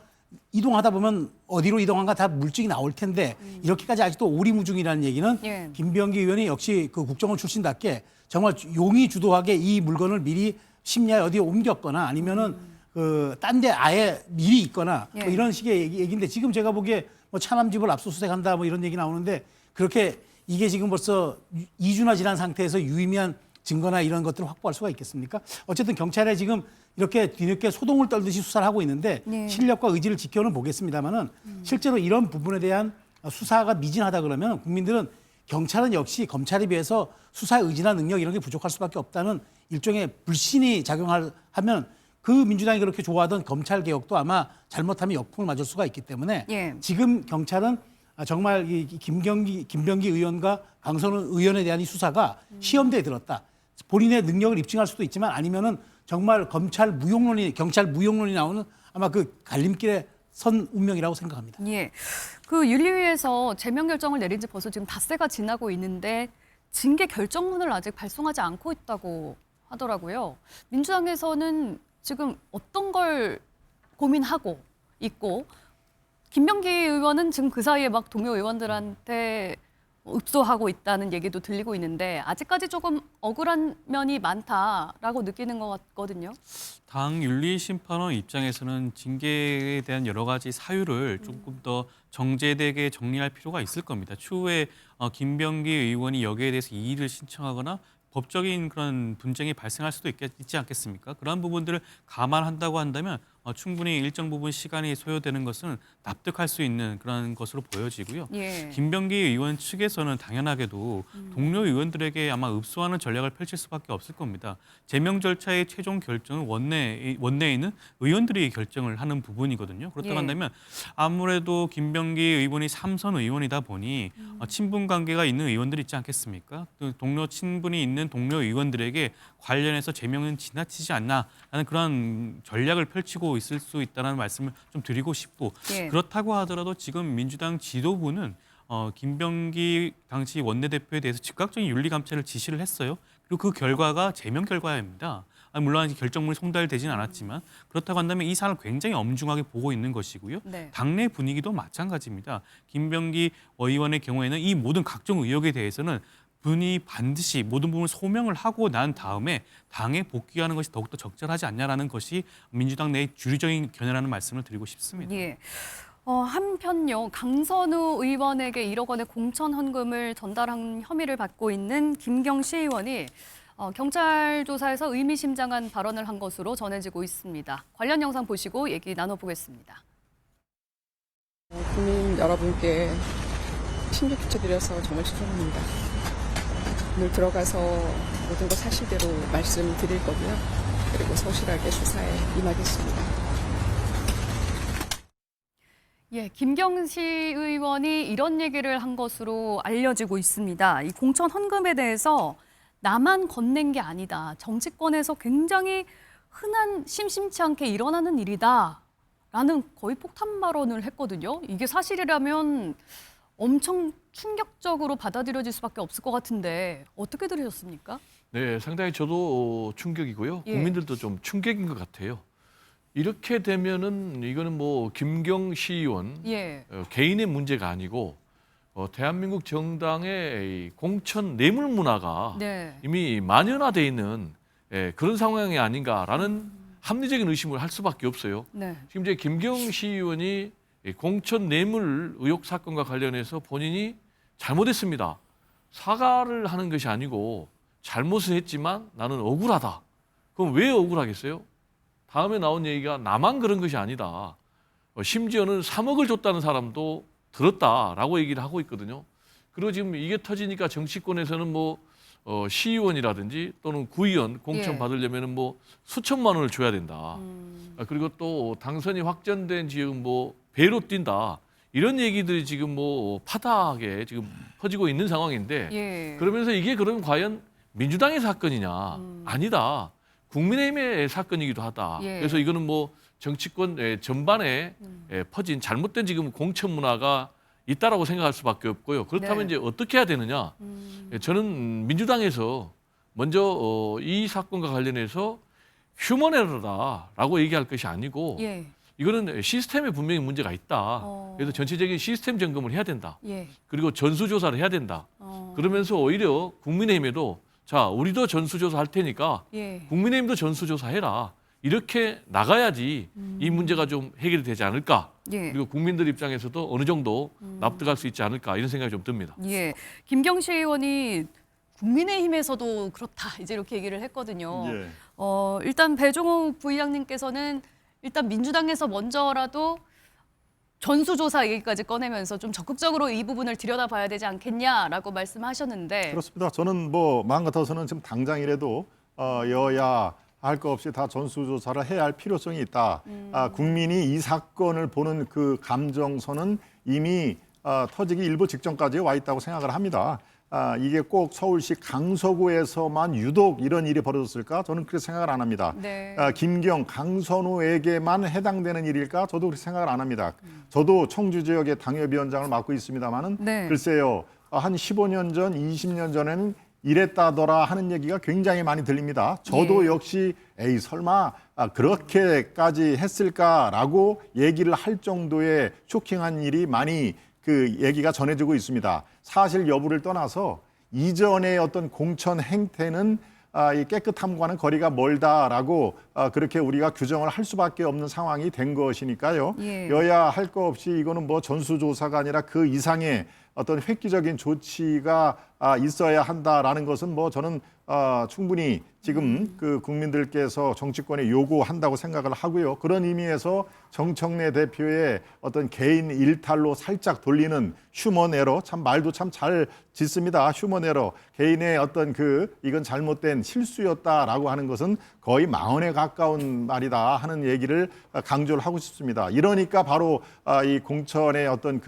이동하다 보면 어디로 이동한가 다 물증이 나올 텐데 이렇게까지 아직도 오리무중이라는 얘기는 김병기 의원이 역시 그 국정원 출신답게 정말 용의 주도하게 이 물건을 미리 심야에 어디에 옮겼거나 아니면은 그 딴 데 아예 미리 있거나 뭐 이런 식의 얘기인데 지금 제가 보기에 뭐 차남집을 압수수색한다 뭐 이런 얘기 나오는데 그렇게 이게 지금 벌써 2주나 지난 상태에서 유의미한 증거나 이런 것들을 확보할 수가 있겠습니까? 어쨌든 경찰에 지금 이렇게 뒤늦게 소동을 떨듯이 수사를 하고 있는데 실력과 의지를 지켜는 보겠습니다만은 실제로 이런 부분에 대한 수사가 미진하다 그러면 국민들은 경찰은 역시 검찰에 비해서 수사 의지나 능력 이런 게 부족할 수밖에 없다는 일종의 불신이 작용하면 그 민주당이 그렇게 좋아하던 검찰 개혁도 아마 잘못하면 역풍을 맞을 수가 있기 때문에 지금 경찰은 정말 이 김병기 의원과 강선우 의원에 대한 이 수사가 시험대에 들었다. 본인의 능력을 입증할 수도 있지만 아니면은 정말 경찰 무용론이 나오는 아마 그 갈림길에 선 운명이라고 생각합니다. 예. 그 윤리위에서 제명 결정을 내린 지 벌써 지금 닷새가 지나고 있는데 징계 결정문을 아직 발송하지 않고 있다고 하더라고요. 민주당에서는 지금 어떤 걸 고민하고 있고 김병기 의원은 지금 그 사이에 막 동료 의원들한테 읍소하고 있다는 얘기도 들리고 있는데 아직까지 조금 억울한 면이 많다라고 느끼는 것 같거든요. 당 윤리심판원 입장에서는 징계에 대한 여러 가지 사유를 조금 더 정제되게 정리할 필요가 있을 겁니다. 추후에 김병기 의원이 여기에 대해서 이의를 신청하거나 법적인 그런 분쟁이 발생할 수도 있지 않겠습니까? 그런 부분들을 감안한다고 한다면 충분히 일정 부분 시간이 소요되는 것은 납득할 수 있는 그런 것으로 보여지고요. 김병기 의원 측에서는 당연하게도 동료 의원들에게 아마 읍소하는 전략을 펼칠 수밖에 없을 겁니다. 제명 절차의 최종 결정은 원내에 있는 의원들이 결정을 하는 부분이거든요. 그렇다고 한다면 아무래도 김병기 의원이 3선 의원이다 보니 친분 관계가 있는 의원들이 있지 않겠습니까? 또 동료 친분이 있는 동료 의원들에게 관련해서 제명은 지나치지 않나라는 그런 전략을 펼치고 있을 수 있다는 말씀을 좀 드리고 싶고 그렇다고 하더라도 지금 민주당 지도부는 김병기 당시 원내대표에 대해서 즉각적인 윤리감찰을 지시를 했어요. 그리고 그 결과가 제명 결과입니다. 물론 결정문이 송달되지는 않았지만 그렇다고 한다면 이 사안을 굉장히 엄중하게 보고 있는 것이고요. 당내 분위기도 마찬가지입니다. 김병기 의원의 경우에는 이 모든 각종 의혹에 대해서는 분이 반드시 모든 부분을 소명을 하고 난 다음에 당에 복귀하는 것이 더욱더 적절하지 않냐라는 것이 민주당 내의 주류적인 견해라는 말씀을 드리고 싶습니다. 한편요, 강선우 의원에게 1억 원의 공천 헌금을 전달한 혐의를 받고 있는 김경시 의원이 경찰 조사에서 의미심장한 발언을 한 것으로 전해지고 있습니다. 관련 영상 보시고 얘기 나눠보겠습니다. 국민 여러분께 심리 부탁드려서 정말 죄송합니다. 오늘 들어가서 모든 것 사실대로 말씀드릴 거고요. 그리고 성실하게 수사에 임하겠습니다. 예, 김경시 의원이 이런 얘기를 한 것으로 알려지고 있습니다. 이 공천 헌금에 대해서 나만 건넨 게 아니다. 정치권에서 굉장히 흔한 심심치 않게 일어나는 일이다. 라는 거의 폭탄 발언을 했거든요. 이게 사실이라면 엄청 충격적으로 받아들여질 수밖에 없을 것 같은데 어떻게 들으셨습니까? 네, 상당히 저도 충격이고요. 예. 국민들도 좀 충격인 것 같아요. 이렇게 되면은 이거는 뭐 김경시 의원 예. 개인의 문제가 아니고 대한민국 정당의 이 공천 뇌물 문화가 네. 이미 만연화돼 있는 그런 상황이 아닌가라는 합리적인 의심을 할 수밖에 없어요. 네. 지금 이제 김경시 의원이 이 공천 뇌물 의혹 사건과 관련해서 본인이 잘못했습니다. 사과를 하는 것이 아니고 잘못을 했지만 나는 억울하다. 그럼 왜 억울하겠어요? 다음에 나온 얘기가 나만 그런 것이 아니다. 심지어는 3억을 줬다는 사람도 들었다라고 얘기를 하고 있거든요. 그리고 지금 이게 터지니까 정치권에서는 뭐 시의원이라든지 또는 구의원 공천 예. 받으려면은 뭐 수천만 원을 줘야 된다. 그리고 또 당선이 확정된 지금 뭐 배로 뛴다. 이런 얘기들이 지금 뭐 파다하게 지금 퍼지고 있는 상황인데 예. 그러면서 이게 그러면 과연 민주당의 사건이냐? 아니다. 국민의힘의 사건이기도 하다. 예. 그래서 이거는 뭐 정치권 전반에 퍼진 잘못된 지금 공천 문화가 있다라고 생각할 수밖에 없고요. 그렇다면 네. 이제 어떻게 해야 되느냐? 저는 민주당에서 먼저 이 사건과 관련해서 휴먼 에러다라고 얘기할 것이 아니고 예. 이거는 시스템에 분명히 문제가 있다. 그래서 전체적인 시스템 점검을 해야 된다. 예. 그리고 전수조사를 해야 된다. 그러면서 오히려 국민의힘에도 자, 우리도 전수조사 할 테니까 예. 국민의힘도 전수조사해라. 이렇게 나가야지 이 문제가 좀 해결이 되지 않을까. 예. 그리고 국민들 입장에서도 어느 정도 납득할 수 있지 않을까 이런 생각이 좀 듭니다. 예. 김경시 의원이 국민의힘에서도 그렇다. 이제 이렇게 얘기를 했거든요. 예. 일단 배종욱 부의장님께서는 일단 민주당에서 먼저라도 전수조사 얘기까지 꺼내면서 좀 적극적으로 이 부분을 들여다봐야 되지 않겠냐라고 말씀하셨는데 그렇습니다. 저는 뭐 마음 같아서는 지금 당장이라도 여야 할 거 없이 다 전수조사를 해야 할 필요성이 있다. 국민이 이 사건을 보는 그 감정선은 이미 터지기 일보 직전까지 와 있다고 생각을 합니다. 이게 꼭 서울시 강서구에서만 유독 이런 일이 벌어졌을까? 저는 그렇게 생각을 안 합니다. 네. 김경, 강선우에게만 해당되는 일일까? 저도 그렇게 생각을 안 합니다. 저도 청주 지역의 당협위원장을 맡고 있습니다만은 네. 글쎄요, 한 15년 전, 20년 전에는 이랬다더라 하는 얘기가 굉장히 많이 들립니다. 저도 예. 역시 에이 설마 그렇게까지 했을까라고 얘기를 할 정도의 쇼킹한 일이 많이 그 얘기가 전해지고 있습니다. 사실 여부를 떠나서 이전의 어떤 공천 행태는 이 깨끗함과는 거리가 멀다라고 그렇게 우리가 규정을 할 수밖에 없는 상황이 된 것이니까요. 예. 여야 할 거 없이 이거는 뭐 전수조사가 아니라 그 이상의 어떤 획기적인 조치가 있어야 한다라는 것은 뭐 저는 충분히 지금 그 국민들께서 정치권에 요구한다고 생각을 하고요. 그런 의미에서 정청래 대표의 어떤 개인 일탈로 살짝 돌리는 휴먼 에러, 참 말도 참 잘 짓습니다. 휴먼 에러, 개인의 어떤 이건 잘못된 실수였다라고 하는 것은 거의 망언에 가까운 말이다 하는 얘기를 강조를 하고 싶습니다. 이러니까 바로 이 공천의 어떤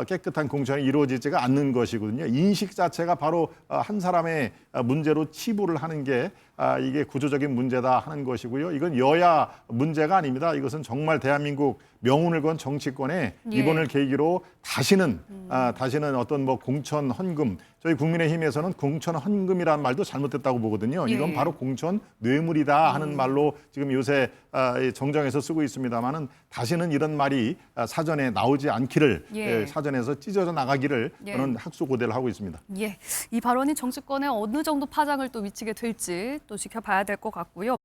깨끗한 공천이 이루어지지가 않는 것이거든요. 인식 자체가 바로 한 사람의 문제로 치부를 하는 게 이게 구조적인 문제다 하는 것이고요. 이건 여야 문제가 아닙니다. 이것은 정말 대한민국 명운을 건 정치권에 예. 이번을 계기로 다시는 어떤 뭐 공천 헌금, 저희 국민의힘에서는 공천 헌금이라는 말도 잘못됐다고 보거든요. 이건 예. 바로 공천 뇌물이다 하는 말로 지금 요새 정정해서 쓰고 있습니다만은 다시는 이런 말이 사전에 나오지 않기를 예. 사전에서 찢어져 나가기를 예. 저는 학수고대를 하고 있습니다. 예, 이 발언이 정치권에 어느 정도 파장을 또 미치게 될지 또 지켜봐야 될 것 같고요.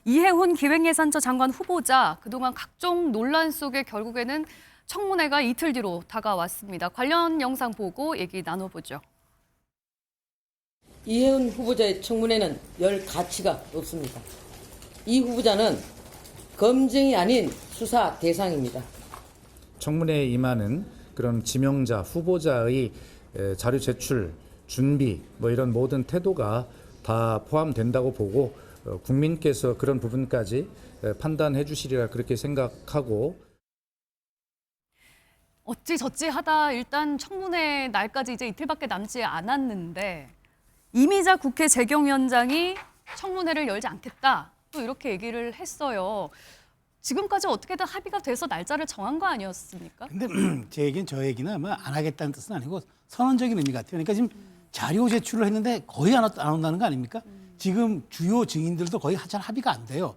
이해훈 기획예산처 장관 후보자 그동안 각종 논란 속에 결국에는 청문회가 이틀 뒤로 다가왔습니다. 관련 영상 보고 얘기 나눠보죠. 이해훈 후보자의 청문회는 열 가치가 없습니다. 이 후보자는 검증이 아닌 수사 대상입니다. 청문회에 임하는 그런 지명자, 후보자의 자료 제출, 준비 뭐 이런 모든 태도가 다 포함된다고 보고 국민께서 그런 부분까지 판단해 주시리라 그렇게 생각하고 어찌저찌 하다 일단 청문회 날까지 이제 이틀밖에 남지 않았는데 이미자 국회 재경위원장이 청문회를 열지 않겠다 또 이렇게 얘기를 했어요. 지금까지 어떻게든 합의가 돼서 날짜를 정한 거 아니었습니까? 근데 제 얘기는 저 얘기는 아마 안 하겠다는 뜻은 아니고 선언적인 의미 같아요. 그러니까 지금 자료 제출을 했는데 거의 안 온다는 거 아닙니까? 지금 주요 증인들도 거의 잘 합의가 안 돼요.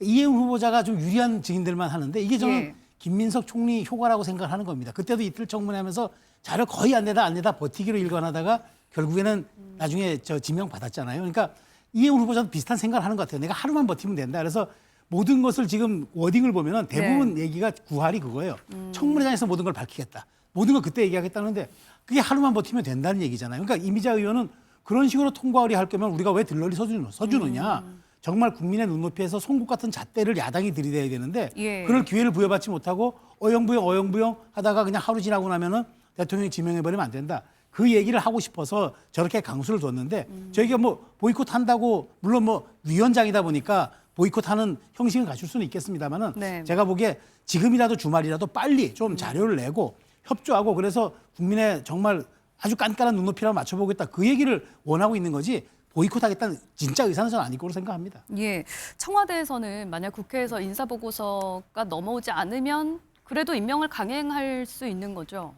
이해운 후보자가 좀 유리한 증인들만 하는데 이게 저는 김민석 총리 효과라고 생각하는 겁니다. 그때도 이틀 청문회하면서 자료 거의 안 내다 버티기로 일관하다가 결국에는 나중에 지명 받았잖아요. 그러니까 이해운 후보자도 비슷한 생각을 하는 것 같아요. 내가 하루만 버티면 된다. 그래서 모든 것을 지금 워딩을 보면은 대부분 얘기가 구할이 그거예요. 청문회장에서 모든 걸 밝히겠다. 모든 걸 그때 얘기하겠다는데 그게 하루만 버티면 된다는 얘기잖아요. 그러니까 이미자 의원은 그런 식으로 통과를 할 거면 우리가 왜 들러리 서주느냐. 정말 국민의 눈높이에서 송곳 같은 잣대를 야당이 들이대야 되는데 그럴 기회를 부여받지 못하고 어영부영 하다가 그냥 하루 지나고 나면은 대통령이 지명해버리면 안 된다. 그 얘기를 하고 싶어서 저렇게 강수를 뒀는데 저희가 뭐 보이콧한다고 물론 뭐 위원장이다 보니까 보이콧하는 형식을 갖출 수는 있겠습니다만은 제가 보기에 지금이라도 주말이라도 빨리 좀 자료를 내고 협조하고 그래서 국민의 정말 아주 깐깐한 눈높이라고 맞춰보겠다 그 얘기를 원하고 있는 거지 보이콧하겠다는 진짜 의사는 저는 아닐 거로 생각합니다. 예, 청와대에서는 만약 국회에서 인사보고서가 넘어오지 않으면 그래도 임명을 강행할 수 있는 거죠?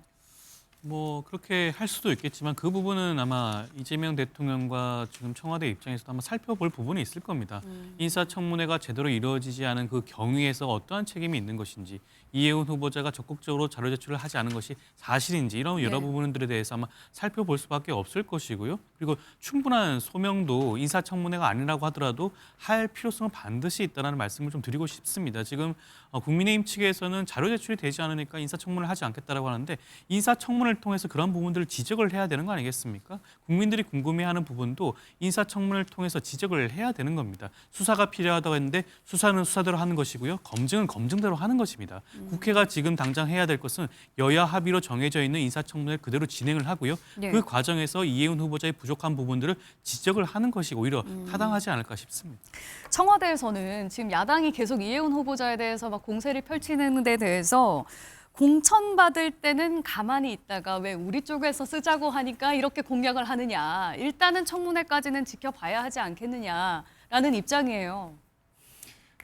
뭐 그렇게 할 수도 있겠지만 그 부분은 아마 이재명 대통령과 지금 청와대 입장에서도 한번 살펴볼 부분이 있을 겁니다. 인사청문회가 제대로 이루어지지 않은 그 경위에서 어떠한 책임이 있는 것인지 이해운 후보자가 적극적으로 자료 제출을 하지 않은 것이 사실인지 이런 여러 부분들에 대해서 아마 살펴볼 수밖에 없을 것이고요. 그리고 충분한 소명도 인사청문회가 아니라고 하더라도 할 필요성은 반드시 있다는 말씀을 좀 드리고 싶습니다. 지금 국민의힘 측에서는 자료 제출이 되지 않으니까 인사청문을 하지 않겠다라고 하는데 인사청문을 통해서 그런 부분들을 지적을 해야 되는 거 아니겠습니까? 국민들이 궁금해하는 부분도 인사청문을 통해서 지적을 해야 되는 겁니다. 수사가 필요하다고 했는데 수사는 수사대로 하는 것이고요. 검증은 검증대로 하는 것입니다. 국회가 지금 당장 해야 될 것은 여야 합의로 정해져 있는 인사청문회를 그대로 진행을 하고요. 그 과정에서 이해운 후보자의 부족한 부분들을 지적을 하는 것이 오히려 타당하지 않을까 싶습니다. 청와대에서는 지금 야당이 계속 이해운 후보자에 대해서 막 공세를 펼치는 데 대해서 공천받을 때는 가만히 있다가 왜 우리 쪽에서 쓰자고 하니까 이렇게 공략을 하느냐. 일단은 청문회까지는 지켜봐야 하지 않겠느냐라는 입장이에요.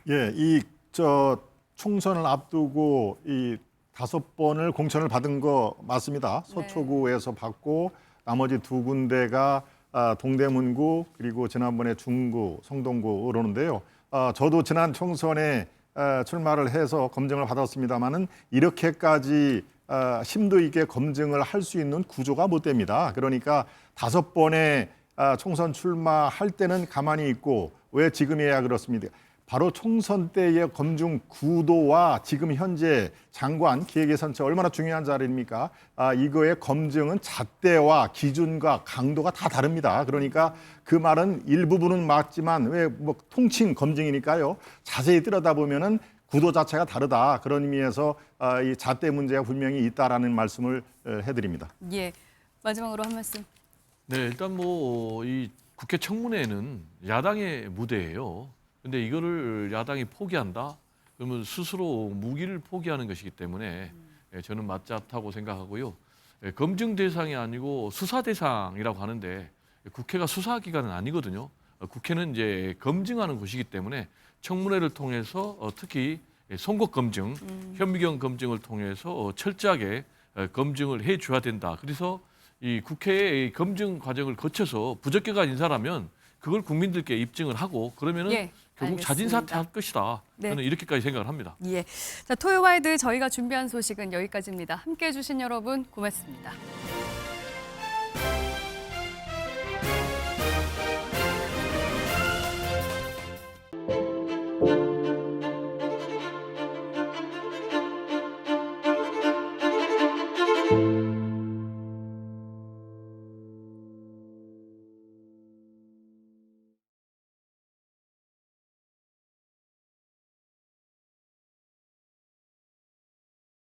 예, 총선을 앞두고 이 5번을 공천을 받은 거 맞습니다. 서초구에서 받고 나머지 2군데가 동대문구 그리고 지난번에 중구, 성동구 오르는데요. 저도 지난 총선에 출마를 해서 검증을 받았습니다마는 이렇게까지 심도 있게 검증을 할 수 있는 구조가 못 됩니다. 그러니까 5번의 총선 출마할 때는 가만히 있고 왜 지금이야 그렇습니다. 바로 총선 때의 검증 구도와 지금 현재 장관 기획예산처 얼마나 중요한 자리입니까? 이거의 검증은 잣대와 기준과 강도가 다 다릅니다. 그러니까 그 말은 일부분은 맞지만 왜 뭐 통칭 검증이니까요. 자세히 들여다보면은 구도 자체가 다르다. 그런 의미에서 이 잣대 문제가 분명히 있다라는 말씀을 해드립니다. 예, 마지막으로 한 말씀. 네, 일단 뭐 이 국회 청문회는 야당의 무대예요. 근데 이거를 야당이 포기한다? 그러면 스스로 무기를 포기하는 것이기 때문에 저는 맞지 않다고 생각하고요. 검증 대상이 아니고 수사 대상이라고 하는데 국회가 수사기관은 아니거든요. 국회는 이제 검증하는 곳이기 때문에 청문회를 통해서 특히 송곳 검증, 현미경 검증을 통해서 철저하게 검증을 해줘야 된다. 그래서 이 국회의 검증 과정을 거쳐서 부적격한 인사라면 그걸 국민들께 입증을 하고 그러면은 결국 자진 사퇴할 것이다. 저는 이렇게까지 생각을 합니다. 예, 자 토요와이드 저희가 준비한 소식은 여기까지입니다. 함께해 주신 여러분 고맙습니다.